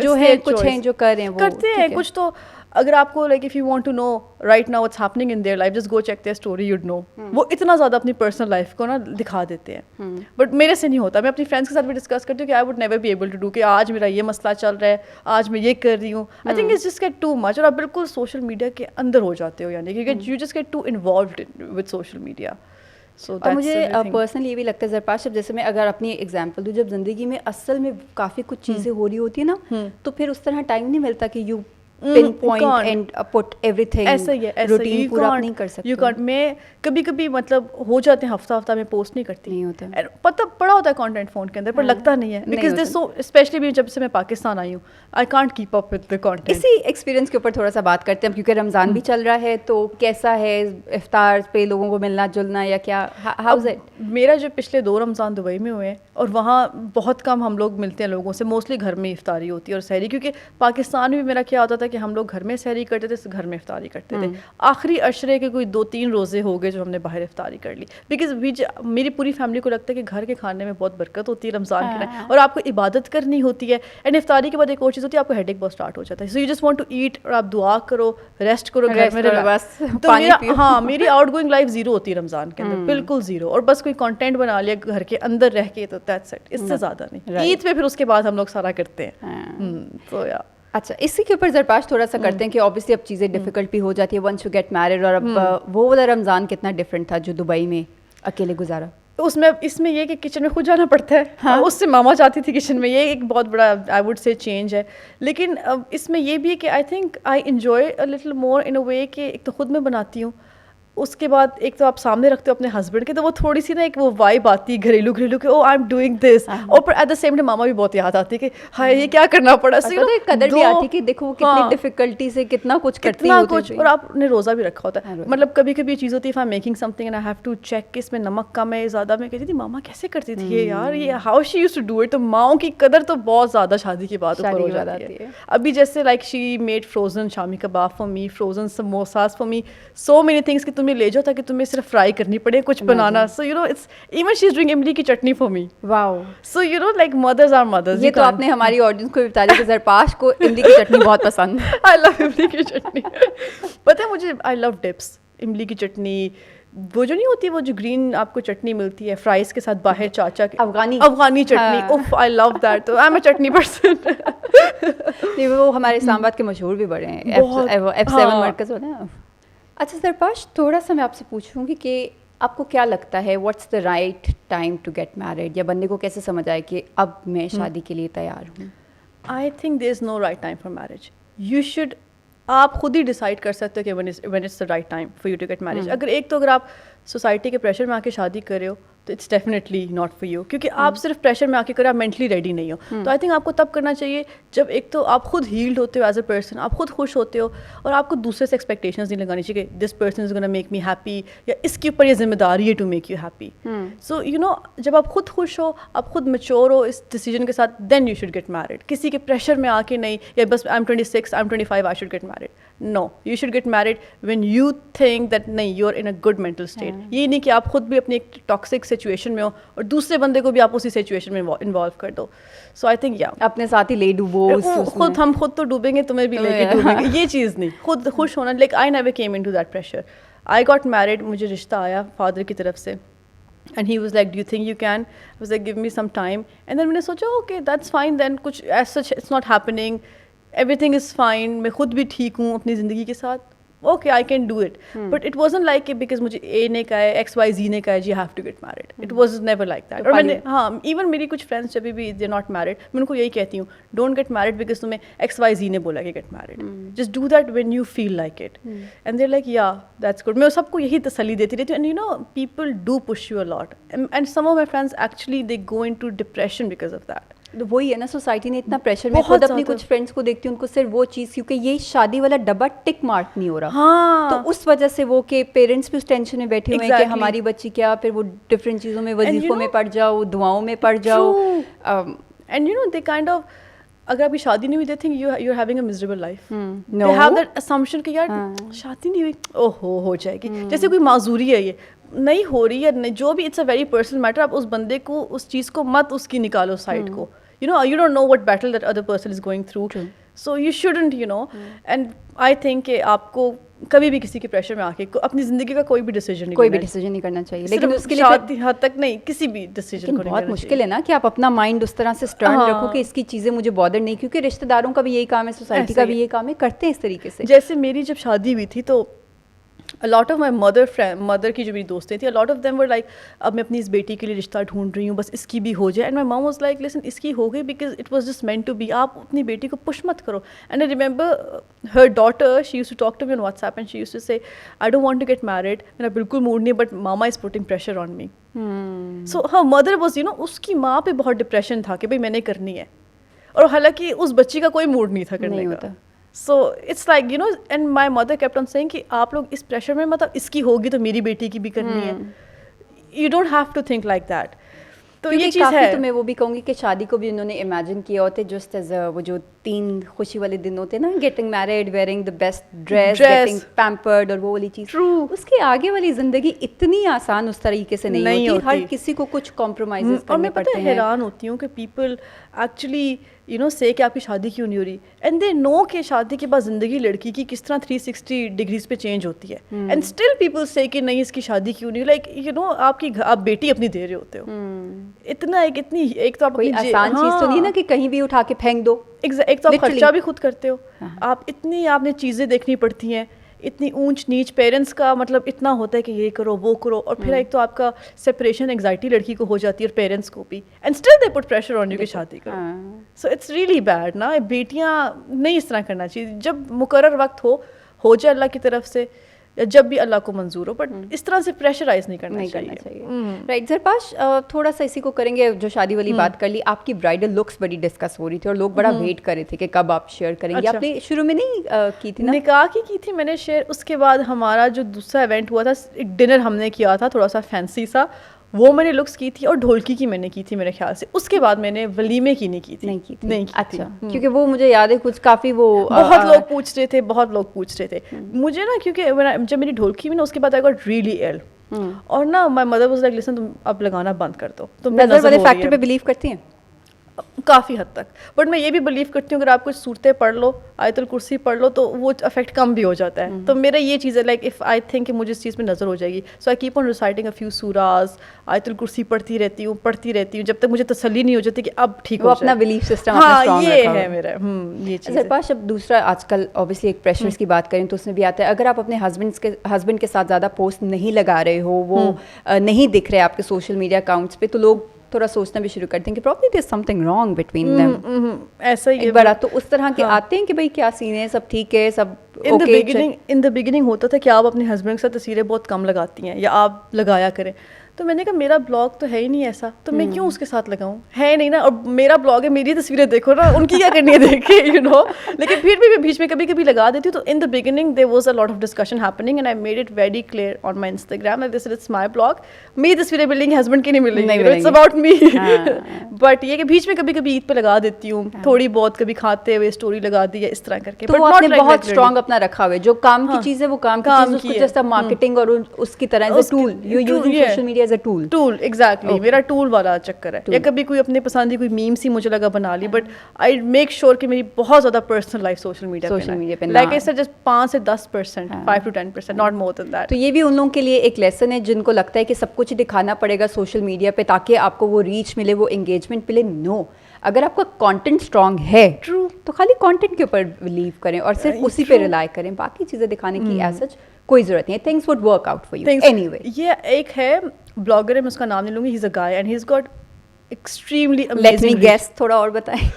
جو ہے کچھ ہیں جو کر رہے ہیں وہ کرتے ہیں کچھ. تو اگر آپ کو like if you want to know right now what's happening in their life, just go check their story, you'd know. وہ اتنا زیادہ اپنی پرسنل لائف کو نا دکھا دیتے ہیں, بٹ میرے سے نہیں ہوتا. میں اپنی فرینڈس کے ساتھ بھی ڈسکس کرتی ہوں کہ I would never be able to do کہ آج میرا یہ مسئلہ چل رہا ہے, آج میں یہ کر رہی ہوں. I think it's just get too much, اور آپ بالکل سوشل میڈیا کے اندر ہو جاتے ہو, یعنی کہ you just get too involved with social media. اور مجھے پرسنلی یہ بھی لگتا ہے زرپاش, جیسے میں اگر اپنی ایگزامپل دوں, جب زندگی میں اصل میں کافی کچھ چیزیں ہو رہی ہوتی ہیں نا, تو پھر اس طرح ٹائم نہیں ملتا کہ you pin point and put every thing ایسا ہی ہے, روٹین پورا آپ نہیں کر سکتے. You can't. میں کبھی کبھی مطلب ہو جاتے ہیں ہفتہ میں پوسٹ نہیں کرتی, نہیں ہوتا, پتہ پڑا ہوتا ہے کانٹینٹ فون کے اندر, پر لگتا نہیں ہے بیکاز دس سو اسپیشلی جب سے میں پاکستان آئی ہوں I can't keep up with the content. اسی ایکسپیرینس کے اوپر تھوڑا سا بات کرتے ہیں کیونکہ رمضان بھی چل رہا ہے, تو کیسا ہے افطار پہ لوگوں کو ملنا جلنا یا کیا, ہاؤ از اٹ؟ میرا جو پچھلے 2 رمضان دبئی میں ہوئے ہیں اور وہاں بہت کم ہم لوگ ملتے ہیں لوگوں سے, موسٹلی گھر میں افطاری ہوتی ہے اور سحری, کیونکہ پاکستان میں میرا کیا ہوتا تھا کہ ہم لوگ گھر میں سحری کرتے تھے, گھر میں افطاری کرتے تھے. آخری عشرے کے کوئی 2-3 روزے ہو گئے جو ہم نے باہر افطاری کر لی, بیکاز میری پوری فیملی کو لگتا ہے کہ گھر کے کھانے میں بہت برکت ہوتی ہے رمضان کے ٹائم, اور آپ کو عبادت کرنی ہوتی ہے. اینڈ افطاری کے بعد ایک اور چیز ہوتی ہے, آپ کو ہیڈ ایک بہت اسٹارٹ ہو جاتا ہے, so you just want to eat, اور آپ دعا کرو, ریسٹ کرو گھر میں بس. تو میری آؤٹ گوئنگ لائف زیرو ہوتی ہے رمضان کے اندر, بالکل زیرو, اور بس کوئی کانٹینٹ بنا لیا گھر کے اندر رہ کے, تو دیٹس اٹ, اس سے زیادہ نہیں. عید پہ پھر اس کے بعد ہم لوگ سارا کرتے ہیں. تو یا اچھا, اسی کے اوپر زرپاش تھوڑا سا کرتے ہیں کہ اوبیسلی اب چیزیں ڈیفیکلٹ بھی ہو جاتی ہے ونس یو گیٹ میرڈ, اور اب وہ والا رمضان کتنا ڈفرینٹ تھا جو دبئی میں اکیلے گزارا. اس میں یہ کہ کچن میں خود جانا پڑتا ہے, اس سے ماما جاتی تھی کچن میں, یہ ایک بہت بڑا آئی ووڈ سے چینج ہے. لیکن اس میں یہ بھی ہے کہ I think I enjoy a little more in a way کہ ایک تو خود میں بناتی ہوں, اس کے بعد ایک تو آپ سامنے رکھتے ہو اپنے ہسبینڈ کے, تو وہ تھوڑی سی نا ایک وہ وائب آتی ہے گھریلو کہ او آئی ایم ڈوئنگ دس, اور پر ایٹ دا سیم ٹائم ماما بھی بہت یاد آتی ہے کہ ہائے یہ کیا کرنا پڑا, قدر بھی آتی کہ دیکھو کتنی ڈیفیکلٹی سے کتنا کچھ کرتی ہے, اور آپ نے روزہ بھی رکھا ہوتا ہے. مطلب کبھی کبھی یہ چیز ہوتی ہے, I making something and I have to check کہ اس میں نمک کم ہے زیادہ, میں کہتی تھی ماما کیسے کرتی تھی یہ یار, یہ how she used to do it. تو ماؤں کی قدر تو بہت زیادہ شادی کے بعد اوپر ہو جاتی ہے. ابھی جیسے like she made frozen shami kebab for me, frozen samosas for me, so many things کہ تمہیں لے جاؤ تاکہ تمہیں صرف فرائی کرنی پڑے کچھ بنانا. So you know it's even she is doing املی کی chutney for me. Wow. So you know like mothers are mothers. یہ تو آپ نے ہماری آڈینس کو بتا دیا کہ زرپاش کو املی کی چٹنی بہت پسند ہے. آئی لو املی کی چٹنی. پتہ ہے مجھے آئی لو ڈپس, املی کی چٹنی, وہ جو نہیں ہوتی وہ جو گرین آپ کو چٹنی ملتی ہے فرائز کے ساتھ باہر, چاچا کی افغانی چٹنی, اوف آئی لو دیٹ. تو I am a chutney person. وہ ہمارے اسلام آباد کے مشہور بھی بڑے ہیں, F7 مرکز ہوتا ہے. اچھا زرپاش, تھوڑا سا میں آپ سے پوچھوں گی کہ آپ کو کیا لگتا ہے what's the right time to get married, یا بندے کو کیسے سمجھ آئے کہ اب میں شادی کے لیے تیار ہوں؟ I think there is no right time for marriage. You should, آپ خود ہی ڈیسائڈ کر سکتے ہو کہ when it's the right time for you to get married. اگر آپ سوسائٹی کے پریشر میں آ کے شادی کر رہے ہو تو it's definitely not for you, کیونکہ آپ صرف پریشر میں آ کے کرے, آپ مینٹلی ریڈی نہیں ہو. تو آئی تھنک آپ کو تب کرنا چاہیے جب ایک تو آپ خود ہیلڈ ہوتے ہو ایز اے پرسن, آپ خود خوش ہوتے ہو, اور آپ کو دوسرے سے ایکسپیکٹیشنز نہیں لگانی چاہیے کہ this person is gonna make me happy, یا اس کے اوپر یہ ذمہ داری ہے to make you happy. So you know جب آپ خود خوش ہو, آپ خود میچور ہو اس ڈیسیجن کے ساتھ, then you should get married. کسی کے پریشر میں آ کے نہیں, یا بس I am 26, I am 25, I should get married. No, you should get married when you think that نہیں you are in a good mental state. یہ نہیں کہ آپ خود بھی اپنی ایک ٹاکسک سچویشن میں ہو اور دوسرے بندے کو بھی آپ اسی سچویشن میں انوالو کر دو. سو آئی تھنک یا اپنے ساتھ ہی لے ڈوبو, خود ہم خود تو ڈوبیں گے, تمہیں بھی لے کے ڈوبیں گے, یہ چیز نہیں. خود خوش ہونا, like I never came into that pressure. I got married, مجھے رشتہ آیا فادر کی طرف سے, and he was like do you think you can, I was like give me some time, and then میں نے سوچا اوکے دیٹس فائن, دین کچھ as such it's not happening, everything is fine, میں خود بھی ٹھیک ہوں اپنی زندگی کے ساتھ, okay I can do it. But it wasn't like کہ بیکاز مجھے اے نے کہا ہے, ایکس وائی زی نے کہا ہے جی have to get married. It was never like that. اور میں نے ایون میری کچھ فرینڈس جب بھی دے ناٹ میرڈ, میں ان کو یہی کہتی ہوں, ڈونٹ گیٹ میرڈ بیکاز تمہیں ایکس وائی زی نے بولا کہ get married, just do that when you feel like it. And they like yeah that's good. میں سب کو یہی تسلی دیتی رہتی ہوں. And you know people do push you a lot, and some of my friends actually they go into depression because of that. وہی ہے نا, سوسائٹی نے اتنا پریشر, میں خود اپنی کچھ فرینڈس کو دیکھتی ہوں, ان کو صرف وہ چیز, کیونکہ یہ شادی والا ڈبہ ٹک مارک نہیں ہو رہا, تو اس وجہ سے وہ کہ پیرنٹس بھی اس ٹینشن میں بیٹھے ہوئے ہیں کہ ہماری بچی کیا, پھر وہ ڈفرینٹ چیزوں میں, وظیفوں میں پڑ جاؤ, دعاؤں میں پڑ جاؤ. And you know they kind of, اگر ابھی شادی نہیں ہوئی, they think you are having a miserable life. They have that assumption کہ یار شادی نہیں ہوئی, اوہ ہو جائے گی, جیسے کوئی معذوری ہے, یہ نہیں ہو رہی ہے, جو بھی, it's a very personal matter. آپ اس بندے کو, اس چیز کو مت اس کی نکالو سائڈ کو. You know, you don't know what battle that other person is going through. True. So you shouldn't, you know. And I think کہ آپ کو کبھی بھی کسی کے پریشر میں آ کے اپنی زندگی کا کوئی بھی ڈیسیجن نہیں کرنا چاہیے. لیکن اس کے لیے شادی حد تک نہیں, کسی بھی ڈیسیجن کو بہت مشکل ہے نا کہ آپ اپنا مائنڈ اس طرح سے اسٹرن رکھو کہ اس کی چیزیں مجھے بادر نہیں, کیونکہ رشتہ داروں کا بھی یہی کام ہے, سوسائٹی کا بھی یہی کام ہے, کرتے ہیں اس طریقے سے. جیسے میری جب شادی ہوئی تھی تو a lot of my mother کی جو میری دوستیں تھیں, a lot of them were like اب میں اپنی اس بیٹی کے لیے رشتہ ڈھونڈ رہی ہوں, بس اس کی بھی ہو جائے. and my mom was like listen اس کی ہو گئی because it was just meant to be, آپ اپنی بیٹی کو push مت کرو. and I remember her daughter, she used to talk to me on WhatsApp and she used to say I don't want to get married, میرا بالکل mood نہیں ہے but mama is putting pressure on me. so her mother was اس کی ماں پہ بہت depression تھا کہ بھائی میں نے کرنی ہے, اور حالانکہ اس بچی کا کوئی موڈ نہیں تھا کرنے کا. So it's like and my mother kept on saying کہ آپ لوگ اس پریشر میں مطلب اس کی ہوگی تو میری بیٹی کی بھی کرنی ہے. You don't have to think like that. تو یہ چیز ہے. تو میں وہ بھی کہوں گی کہ شادی کو بھی انہوں نے امیجن کیا ہوتے جسٹ ایز وہ جو 3 خوشی والے دن ہوتے ہیں نا, getting married, wearing the best dress, getting pampered, اور وہ والی چیز. اس کے آگے والی زندگی اتنی آسان اس طریقے سے نہیں ہوتی. ہر کسی کو کچھ کمپرومائزز کرنے پڑتے ہیں. اور میں حیران ہوتی ہوں کہ پیپل ایکچولی say کہ آپ کی شادی کیوں نہیں ہو رہی, اینڈ دے نو کہ شادی کے بعد زندگی لڑکی کی کس طرح 360 ڈگریز پہ چینج ہوتی ہے, اینڈ اسٹل پیپل سے کہ نہیں اس کی شادی کیوں نہیں, لائک آپ بیٹی اپنی دے رہے ہوتے ہو. اتنا ایک تو آپ کوئی آسان چیز تو نہیں نا کہ کہیں بھی اٹھا کے پھینک دو. ایک تو آپ خرچہ بھی خود کرتے ہو, آپ نے چیزیں دیکھنی پڑتی ہیں, اتنی اونچ نیچ, پیرنٹس کا مطلب اتنا ہوتا ہے کہ یہ کرو وہ کرو, اور پھر ایک تو آپ کا سپریشن انگزائٹی لڑکی کو ہو جاتی ہے اور پیرنٹس کو بھی, and still they put pressure on you کہ شادی کرو. سو اٹس ریئلی بیڈ نا. بیٹیاں نہیں اس طرح کرنا چاہیے, جب مقرر وقت ہو جائے اللہ کی طرف سے, یا جب بھی اللہ کو منظور ہو, بٹ اس طرح سے پریشرائز نہیں کرنا چاہیے. رائٹ زرپاش, تھوڑا سا اسی کو کریں گے, جو شادی والی بات کر لی, آپ کی برائڈل لکس بڑی ڈسکس ہو رہی تھی اور لوگ بڑا ویٹ کر رہے تھے کہ کب آپ شیئر کریں گے. آپ نے شروع میں نہیں کی تھی نا؟ نکاح کی تھی میں نے شیئر, اس کے بعد ہمارا جو دوسرا ایونٹ ہوا تھا, ایک ڈنر ہم نے کیا تھا تھوڑا سا فینسی سا, وہ میں نے لکس کی تھی, اور ڈھولکی کی میں نے کی تھی میرے خیال سے. اس کے بعد میں نے ولیمے کی نہیں کی تھی. اچھا, کیونکہ وہ مجھے یاد ہے کچھ کافی وہ بہت لوگ پوچھ رہے تھے مجھے نا, کیونکہ جب میری ڈھولکی میں نا, اس کے بعد آئی گاٹ ریئلی ایل, اور نا my mother was like listen تم اب لگانا بند کر دو. تم نظر والے فیکٹر پہ بلیو کرتی ہیں؟ کافی حد تک, بٹ میں یہ بھی بلیو کرتی ہوں اگر آپ کچھ صورتیں پڑھ لو, آیت الکرسی پڑھ لو, تو وہ افیکٹ کم بھی ہو جاتا ہے. تو میرا یہ چیز ہے لائک اف آئی تھنک کہ مجھے اس چیز پہ نظر ہو جائے گی, so I keep on reciting a few سوراز, آیت الکرسی پڑھتی رہتی ہوں جب تک مجھے تسلی نہیں ہو جاتی کہ اب ٹھیک ہو اپنا بلیف سسٹم. ہاں یہ ہے میرا یہ چیز. زرپاش, اب دوسرا آج کل اوبیسلی ایک پریشرز کی بات کریں تو اس میں بھی آتا ہے, اگر آپ اپنے ہسبینڈ کے ساتھ زیادہ پوسٹ نہیں لگا رہے ہو, وہ نہیں دکھ رہے آپ کے سوشل میڈیا اکاؤنٹس پہ, تو لوگ تھوڑا سوچنا بھی شروع کرتے ہیں کہ probably there something wrong between them. ایسا ہی بڑا تو اس طرح کے آتے ہیں کہ بھائی کیا سین ہے, سب ٹھیک ہے, سب ان دا بگننگ ہوتا تھا کہ آپ اپنے ہسبینڈ کے ساتھ تصویریں بہت کم لگاتی ہیں, یا آپ لگایا کریں. تو میں نے کہا میرا بلاگ تو ہے ہی نہیں ایسا, تو میں کیوں اس کے ساتھ لگاؤں, ہے نہیں نا, اور میرا بلاگ ہے, میری تصویریں دیکھو نا, ان کی کیا کرنی ہے دیکھے لیکن پھر بھی میں بیچ میں کبھی کبھی لگا دیتی ہوں. تو in the beginning there was a lot of discussion happening, and I made it very clear on my Instagram that it's my blog, میری تصویریں ملیں گی, ہسبینڈ کی نہیں ملیں گی, اٹس اباؤٹ می. بٹ یہ کہ بیچ میں کبھی کبھی عید پہ لگا دیتی ہوں تھوڑی بہت, کبھی کھاتے ہوئے اسٹوری لگا دی ہے اس طرح کر کے. تو آپ نے بہت اسٹرانگ اپنا رکھا ہوا ہے, جو کام کی چیز ہے وہ کام کی چیز, جیسا مارکیٹنگ اور اس کی طرح as a tool, you using social media as a tool. Exactly, میرا ٹول والا چکر ہے. یا کبھی کوئی اپنے پسند کی کوئی میم سی مجھے لگا بنا لی, بٹ آئی میک شیور کہ میری بہت زیادہ پرسنل لائف سوشل میڈیا پہ, لائک اس سے جسٹ 5 سے 10%, 5 to 10%, not more than that. تو یہ بھی ان لوگوں کے لیے ایک لیسن ہے جن کو لگتا ہے کہ سب کچھ دکھانا پڑے گا سوشل میڈیا پہ تاکہ آپ کو وہ ریچ ملے, وہ انگیجمنٹ ملے. نو, اگر آپ کا کانٹینٹ اسٹرانگ ہے تو خالی کانٹینٹ کے اوپر بلیو کریں اور صرف اسی پہ ریلائی کریں, باقی چیزیں دکھانے کی ایز سچ کوئی ضرورت نہیں ہے. Things would work out for you any way. یہ ایک ہے بلاگر ہے, میں اس کا نام نہیں لوں گی, he is a guy and he is got extremely let me guess, تھوڑا اور بتائیں.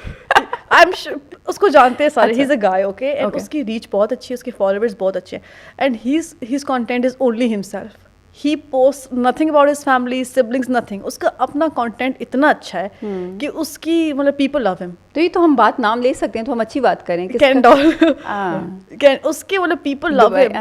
اس کو جانتے ہیں سارے, ہی is a guy, okay, and اس کی ریچ بہت اچھی ہے, اس کے فالوورز بہت اچھے ہیں, and his content is only himself. He post nothing about his family, siblings, nothing. اس کا اپنا کانٹینٹ اتنا اچھا ہے کہ اس کی مطلب پیپل لو ہم. تو یہ تو ہم بات نام لے سکتے ہیں, تو ہم اچھی بات کریں کہ اس کے مطلب پیپل لو ہم.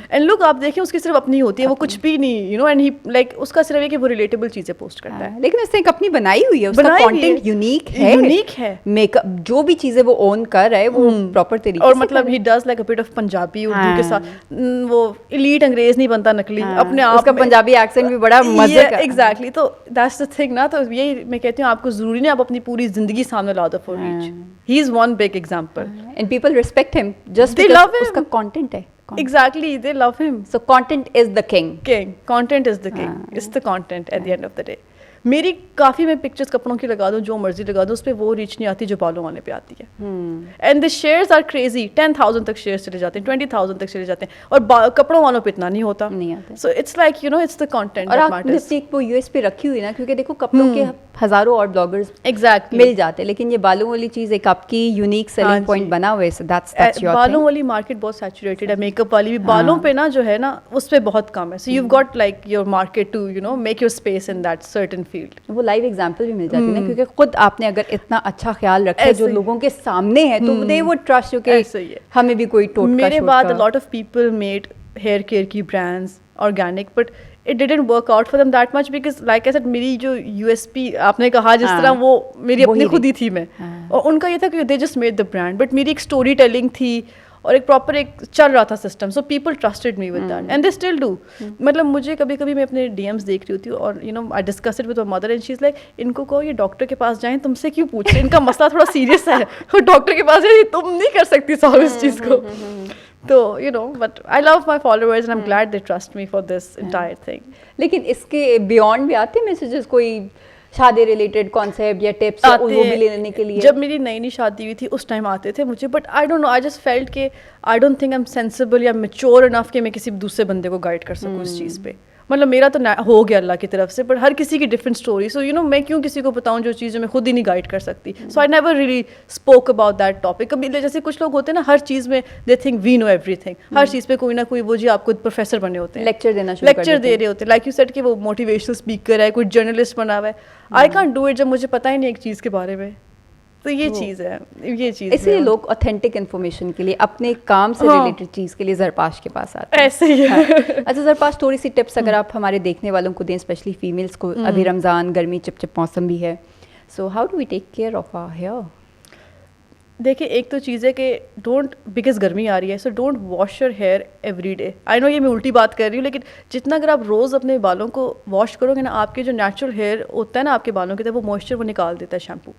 اینڈ لوگ آپ دیکھیں اس کی صرف اپنی ہوتی ہے, وہ کچھ بھی نہیں, اینڈ ہی لائک اس کا صرف ہے کہ وہ ریلیٹیبل چیزیں پوسٹ کرتا ہے, لیکن اس نے ایک اپنی بنائی ہوئی ہے, اس کا کانٹینٹ یونیک ہے, میک اپ جو بھی چیزیں وہ اون کر رہا ہے وہ پراپر طریقے سے, اور مطلب he does like a but of Punjabi Urdu کے ساتھ, وہ ایلیٹ انگریز نہیں بنتا نقلی, اپنے آپ کا پنجابی ایکسنٹ بھی بڑا مزے کا. ایگزیکٹلی, تو دیٹس دا تھنگ نا. تو یہی میں کہتی ہوں آپ کو ضروری نہیں آپ اپنی پوری زندگی سامنے لا دو for reach. He is one big example and people respect him just because اس کا کانٹینٹ ہے. Exactly, they love him. So content is the king. Content is the king. It's the content at the end of the day. میری کافی میں pictures کپڑوں کی لگا دوں, جو مرضی لگا دوں, اس پہ وہ ریچ نہیں آتی جو بالوں والے پہ آتی ہے. And the shares are crazy, 10,000 تک شیئرز چلے جاتے ہیں, 20,000 تک چلے جاتے ہیں, اور کپڑوں والوں پہ اتنا نہیں ہوتا. So it's like it's the content. اور آپ نے ایک وہ US پہ رکھی ہوئی نا, کیونکہ دیکھو کپڑوں کے ہزاروں اور بلاگرز مل جاتے, لیکن یہ بالوں والی چیز ایک آپ کی یونیک سیلنگ پوائنٹ بنا ہوا ہے. بالوں والی مارکیٹ بہت سیچوریٹڈ ہے, میک اپ والی بھی بالوں پہ نا جو ہے نا اس پہ بہت کم ہے. So you got like your market to make your space in that certain field. وہ لائیو ایگزامپل بھی مل جاتی ہے نا, کیونکہ خود آپ نے اگر اتنا اچھا خیال رکھا جو لوگوں کے سامنے ہے تو دے وڈ ٹرسٹ یو کہ ہمیں بھی کوئی ٹوٹکا. میرے بعد lot of people made hair care کی brands organic, but it didn't work out for them that much because like I said میری جو USP آپ نے کہا جس طرح وہ میری اپنی خود ہی تھی میں, اور ان کا یہ تھا کہ they just made the brand, but میری ایک اسٹوری ٹیلنگ تھی اور ایک پراپر ایک چل رہا تھا system. So people trusted me with that and they still do. مطلب مجھے کبھی کبھی میں اپنے DMs دیکھ رہی ہوتی ہوں اور I discuss it with my mother and she is like ان کو کہو یہ ڈاکٹر کے پاس جائیں, تم سے کیوں پوچھ رہے ہیں, ان کا مسئلہ تھوڑا سیریس ہے, اور ڈاکٹر کے پاس جائیں تم نہیں کر سکتی سالو اس چیز کو. تو but I love my followers and I am glad they trust me for this entire thing. لیکن اس کے بیونڈ بھی آتے میسیجز, کوئی شادی ریلیٹڈ کانسیپٹ یا ٹپس وہ بھی لینے کے لیے؟ جب میری نئی شادی ہوئی تھی اس ٹائم آتے تھے مجھے, but I don't know, I just felt کہ I don't think I am sensible یا میچور انف کہ میں کسی دوسرے بندے کو گائڈ کر سکوں اس چیز پہ. مطلب میرا تو ہو گیا اللہ کی طرف سے, بٹ ہر کسی کی ڈفرنٹ اسٹوری. سو میں کیوں کسی کو بتاؤں جو چیز میں خود ہی نہیں گائڈ کر سکتی. So I never really spoke about that topic. کبھی جیسے کچھ لوگ ہوتے ہیں نا ہر چیز میں they think we know everything, ہر چیز پہ کوئی نہ کوئی وہ جی آپ کو پروفیسر بنے ہوتے ہیں, لیکچر دے رہے ہوتے ہیں, لائک یو سیڈ کہ وہ موٹیویشنل اسپیکر ہے, کوئی جرنلسٹ بنا ہوا ہے. آئی کانٹ ڈو اٹ جب مجھے پتہ ہی نہیں ایک چیز کے بارے میں. تو یہ چیز ہے, یہ چیز اس لیے لوگ اوتھینٹک انفارمیشن کے لیے اپنے کام سے ریلیٹڈ چیز کے لیے زرپاش کے پاس آتے ہیں. ایسے ہی ہے. اچھا زرپاش, تھوڑی سی ٹپس اگر آپ ہمارے دیکھنے والوں کو دیں, اسپیشلی فیمیلس کو, ابھی رمضان, گرمی, چپ چپ موسم بھی ہے, so how do we take care of our hair? دیکھیں ایک تو چیز ہے کہ ڈونٹ, بیکاز گرمی آ رہی ہے, so don't wash your hair every day. I know یہ میں الٹی بات کر رہی ہوں, لیکن جتنا اگر آپ روز اپنے بالوں کو واش کرو گے نا, آپ کے جو نیچرل ہیئر ہوتا ہے نا آپ کے بالوں کے, وہ موئسچر وہ نکال دیتا ہے شیمپو.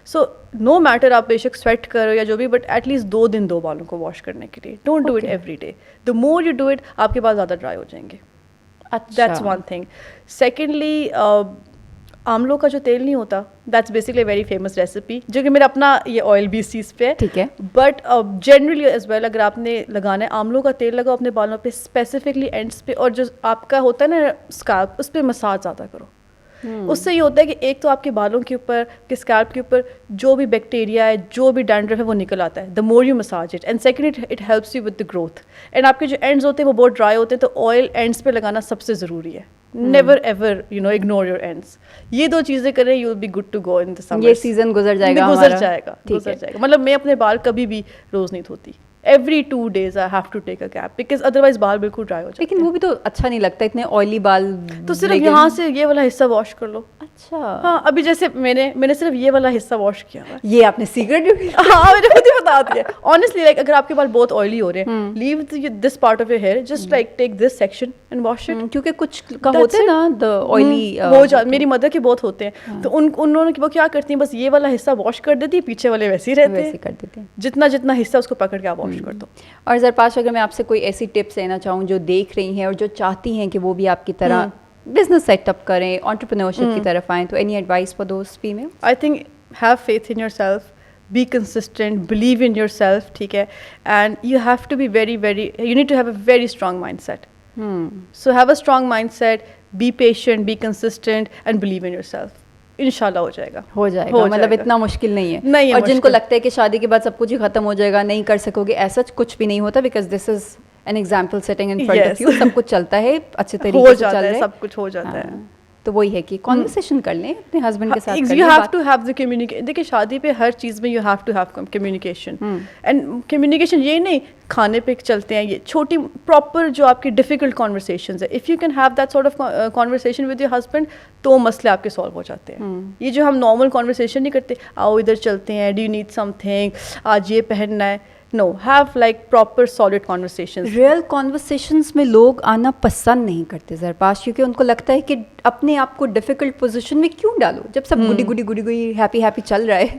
سو نو میٹر آپ بے شک سویٹ کرو یا جو بھی, بٹ ایٹ لیسٹ 2 دن دو بالوں کو واش کرنے کے لیے. Don't do it every day. The more you do it آپ کے بال زیادہ ڈرائی ہو جائیں گے. That's one thing. سیکنڈلی آملوں کا جو تیل نہیں ہوتا, that's basically very famous recipe, جو کہ میرا اپنا یہ آئل بھی اس چیز پہ ہے, ٹھیک ہے. بٹ جنرلی ایز ویل اگر آپ نے لگانا ہے آملوں کا تیل لگاؤ اپنے بالوں پہ, اسپیسیفکلی اینڈس پہ, اور جو آپ کا ہوتا ہے نا اسکالپ اس پہ مساج زیادہ کرو. اس سے یہ ہوتا ہے کہ ایک تو آپ کے بالوں کے اوپر, کے اسکالپ کے اوپر جو بھی بیکٹیریا ہے, جو بھی ڈینڈرف ہے وہ نکل آتا ہے, the more you massage it. And second it helps you with the growth. And آپ کے جو اینڈز ہوتے ہیں وہ بہت ڈرائی ہوتے ہیں, تو آئل اینڈس پہ لگانا سب سے ضروری ہے. Never ever ignore your ends. یہ 2 چیزیں کریں, you will be good to go in the summer. یہ سیزن گزر جائے گا. مطلب میں اپنے بال کبھی بھی روز نہیں دھوتی. Every 2 days I have to take a gap because otherwise بال بالکل ڈرائی ہو جاتے ہیں. لیکن وہ بھی تو اچھا نہیں لگتا, اتنے آئلی بال. تو صرف یہاں سے یہ والا حصہ واش کر لو. اچھا ہاں, ابھی جیسے میں نے صرف یہ والا حصہ واش کیا ہوا ہے. یہ آپ نے سیکرٹ, ہاں میں نے خود ہی بتا دیا. آنیسٹلی لائک اگر آپ کے بال بہت آئلی ہو رہے ہیں, leave this part of your hair, just like take this section and wash it. کیونکہ کچھ کا ہوتا ہے نا دا آئلی ہو جاتا, میری مدر کے بہت ہوتے ہیں, تو انہوں نے وہ کیا کرتی ہیں, بس یہ والا حصہ واش کر دیتی, پیچھے والے ویسے ہی رہتے ہیں, کر دیتے ہیں. جتنا حصہ اس کو پکڑ کے آپ واش کر دو. اور زرپاش اگر میں آپ سے کوئی ایسی ٹپس لینا چاہوں جو دیکھ رہی ہیں اور جو چاہتی ہیں کہ وہ بھی آپ کی طرح بزنس سیٹ اپ کریں, انٹرپرینورشپ کی طرف آئیں, تو any advice for those female? I think have faith in yourself, be consistent, believe in yourself, ٹھیک ہے, and you have to be you need to have a very strong mindset. So have a strong mindset, be patient, be consistent and believe in yourself. انشاءاللہ ہو جائے گا. مطلب اتنا مشکل نہیں ہے. اور جن کو لگتا ہے کہ شادی کے بعد سب کچھ ہی ختم ہو جائے گا, نہیں کر سکو گے, ایسا کچھ بھی نہیں ہوتا, because this is an example setting in front of you. سب کچھ چلتا ہے اچھے طریقے سے, چل رہا ہے, سب کچھ ہو جاتا ہے. تو وہی ہے کہ کانورسیشن کر لیں اپنے ہسبینڈ کے ساتھ. You have to have the communication. دیکھیے شادی پہ ہر چیز میں you have to have communication. And communication یہ نہیں کھانے پہ چلتے ہیں, یہ چھوٹی پراپر جو آپ کی ڈیفیکلٹ کانورسیشنز ہے, if you can have that sort of conversation with your husband, تو مسئلے آپ کے سالو ہو جاتے ہیں. یہ جو ہم نارمل کانورسیشن نہیں کرتے, آؤ ادھر چلتے ہیں, do you need some thing, آج یہ پہننا ہے. No, have like proper solid conversations. Real conversations میں لوگ آنا پسند نہیں کرتے زرپاش, کیونکہ ان کو لگتا ہے کہ اپنے آپ کو ڈیفیکلٹ پوزیشن میں کیوں ڈالو, جب سب گڈی ہیپی چل رہا ہے,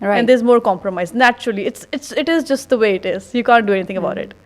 And there's more compromise. Naturally, it is just the way it is. You can't do anything about it.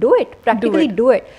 Do it. Practically do it.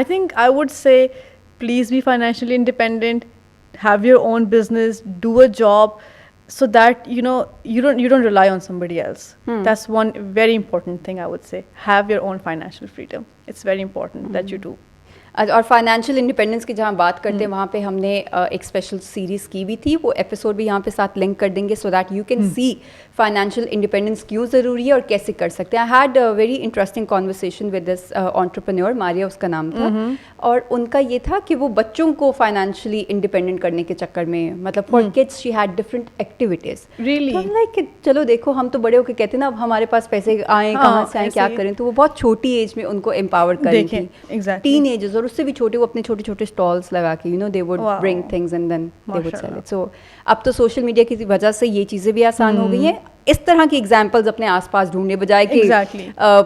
I think I would say, please be financially independent, have your own business, do a job, so that you don't rely on somebody else. That's one very important thing I would say. Have your own financial freedom. It's very important that you do. اور financial independence کی جہاں بات کرتے ہیں وہاں پہ ہم نے ایک اسپیشل سیریز کی بھی تھی, وہ ایپیسوڈ بھی یہاں پہ ساتھ لنک کر دیں گے so that you can see financial independence کیوں ضروری ہے اور کیسے کر سکتے ہیں. I had very interesting conversation with this entrepreneur, Maria اس کا نام تھا, اور ان کا یہ تھا کہ وہ بچوں کو فائنینشیلی انڈیپینڈنٹ کرنے کے چکر میں مطلب for kids she had different activities. Like چلو دیکھو ہم تو بڑے ہو کے کہتے ہیں نا اب ہمارے پاس پیسے آئیں کہاں سے آئیں کیا کریں, تو وہ بہت چھوٹی ایج میں ان کو امپاور کریں گی, ٹین ایجز اور اس سے بھی چھوٹے, وہ اپنے چھوٹے چھوٹے اسٹالس لگا کے you know they would bring things and then they would sell it. So اب تو سوشل میڈیا کی وجہ سے یہ چیزیں بھی آسان ہو گئی ہیں. اس طرح کی ایگزامپلز اپنے آس پاس ڈھونڈنے بجائے کہ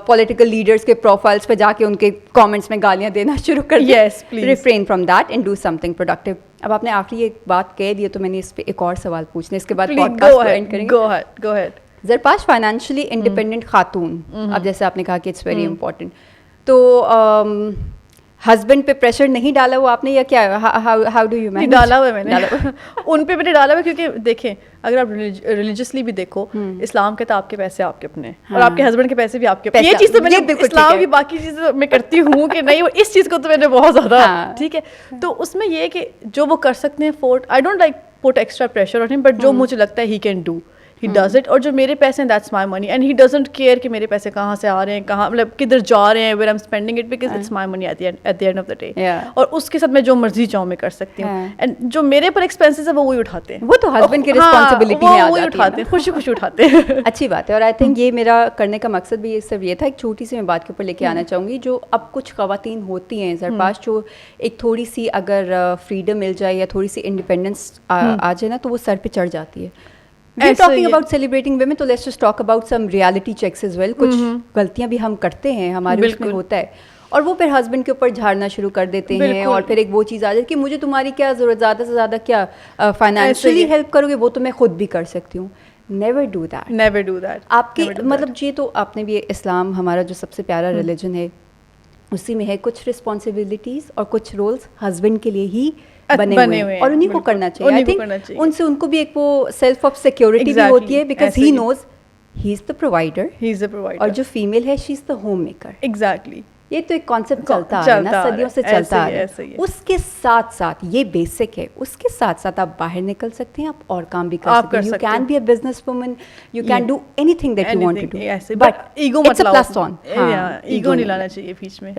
پولیٹیکل لیڈرس کے پروفائلس پہ جا کے ان کے کامنٹس میں گالیاں دینا شروع کر دیں. Refrain from that and do some thing productive. اب آپ نے آخری ایک بات کہہ دی تو میں نے اس پہ ایک اور سوال پوچھنا, اس کے بعد پوڈ کاسٹ کو اینڈ کریں گے. زرپاش, فائنینشیلی انڈیپینڈنٹ خاتون, اب جیسے آپ نے کہا کہ اٹس ویری امپورٹنٹ, تو ہسبینڈ پہ پریشر نہیں ڈالا ہوا آپ نے یا کیا, ہاؤ ڈو یو مینج؟ ڈالا ہوا ہے میں نے, ان پہ میں نے ڈالا ہوا کیونکہ دیکھیں اگر آپ ریلیجیسلی بھی دیکھو, اسلام کہتا ہے آپ کے پیسے آپ کے اپنے اور آپ کے ہسبینڈ کے پیسے بھی آپ کے اپنے. یہ چیز تو میں نے اسلام کی باقی چیزیں میں کرتی ہوں کہ نہیں, اس چیز کو تو میں نے بہت زیادہ ٹھیک ہے. تو اس میں یہ کہ جو وہ کر سکتے ہیں فورٹ, I don't like put extra pressure on him, but جو مجھے لگتا ہے he can do he does it. اور جو میرے پیسے ہیں that's my money and he doesn't care کہ میرے پیسے کہاں سے آ رہے ہیں, کہاں مطلب کدھر جا رہے ہیں, where I'm spending it because it's my money at the end of the day. اور اس کے ساتھ میں جو مرضی چاہوں میں کر سکتی ہوں, and جو میرے پر ایکسپینسز ہے وہ وہی اٹھاتے ہیں, وہ تو ہسبینڈ کی رسپانسبلٹی میں آ جاتی ہے, اٹھاتے ہیں, خوشی خوشی اٹھاتے ہیں. اچھی بات ہے. اور آئی تھنک یہ میرا کرنے کا مقصد بھی صرف یہ تھا, ایک چھوٹی سی میں بات کے اوپر لے کے آنا چاہوں گی. جو اب کچھ خواتین ہوتی ہیں زرپاش, جو ایک تھوڑی سی اگر فریڈم مل جائے یا تھوڑی سی انڈیپینڈنس آ جائے نا, تو وہ سر پہ چڑھ جاتی ہے. We're talking about celebrating women, تو let's just talk about some reality checks as well. کچھ غلطیاں بھی ہم کرتے ہیں, ہمارے اس میں ہوتا ہے, اور وہ پھر ہسبینڈ کے اوپر جھاڑنا شروع کر دیتے ہیں, اور پھر ایک وہ چیز آ جاتی ہے کہ مجھے تمہاری کیا ضرورت, زیادہ سے زیادہ کیا فائنینشلی ہیلپ کرو گے, وہ تو میں خود بھی کر سکتی ہوں. Never do that. Never do that. آپ کی مطلب یہ تو آپ نے بھی, اسلام ہمارا جو سب سے پیارا ریلیجن ہے, اسی میں ہے کچھ رسپانسبلٹیز اور کچھ رولس ہسبینڈ کے لیے ہی بنے ہوئے ہیں, اور انہیں کو کرنا چاہیے. آئی تھنک ان سے ان کو بھی ایک وہ سیلف آف سیکورٹی بھی ہوتی ہے, because he nose he is the provider, اور جو فیمیل ہے شی از دا ہوم میکر. ایگزیکٹلی, یہ تو ایک کانسیپٹ چلتا آ رہا ہے نا, صدیوں سے چلتا آ رہا ہے. اس کے ساتھ ساتھ یہ بیسک ہے, اس کے ساتھ ساتھ آپ باہر نکل سکتے ہیں, آپ اور کام بھی کر سکتے ہیں. You can be a business woman, you can do anything that you want to do, but ego it's a plus on. Ego نہیں لانا چاہیے بیچ میں.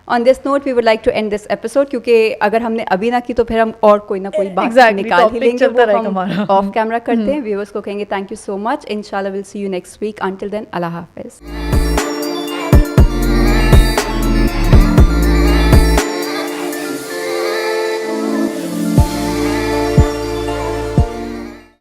On this note, we would like to end this episode, کیونکہ اگر ہم نے ابھی نہ کی تو پھر ہم اور کوئی نہ کوئی بات نکال ہی لیں گے, وہ ہم آف کیمرہ کرتے ہیں. ویورس کو کہیں گے thank you so much. Inshallah we'll see you next week. Until then, Allah Hafiz.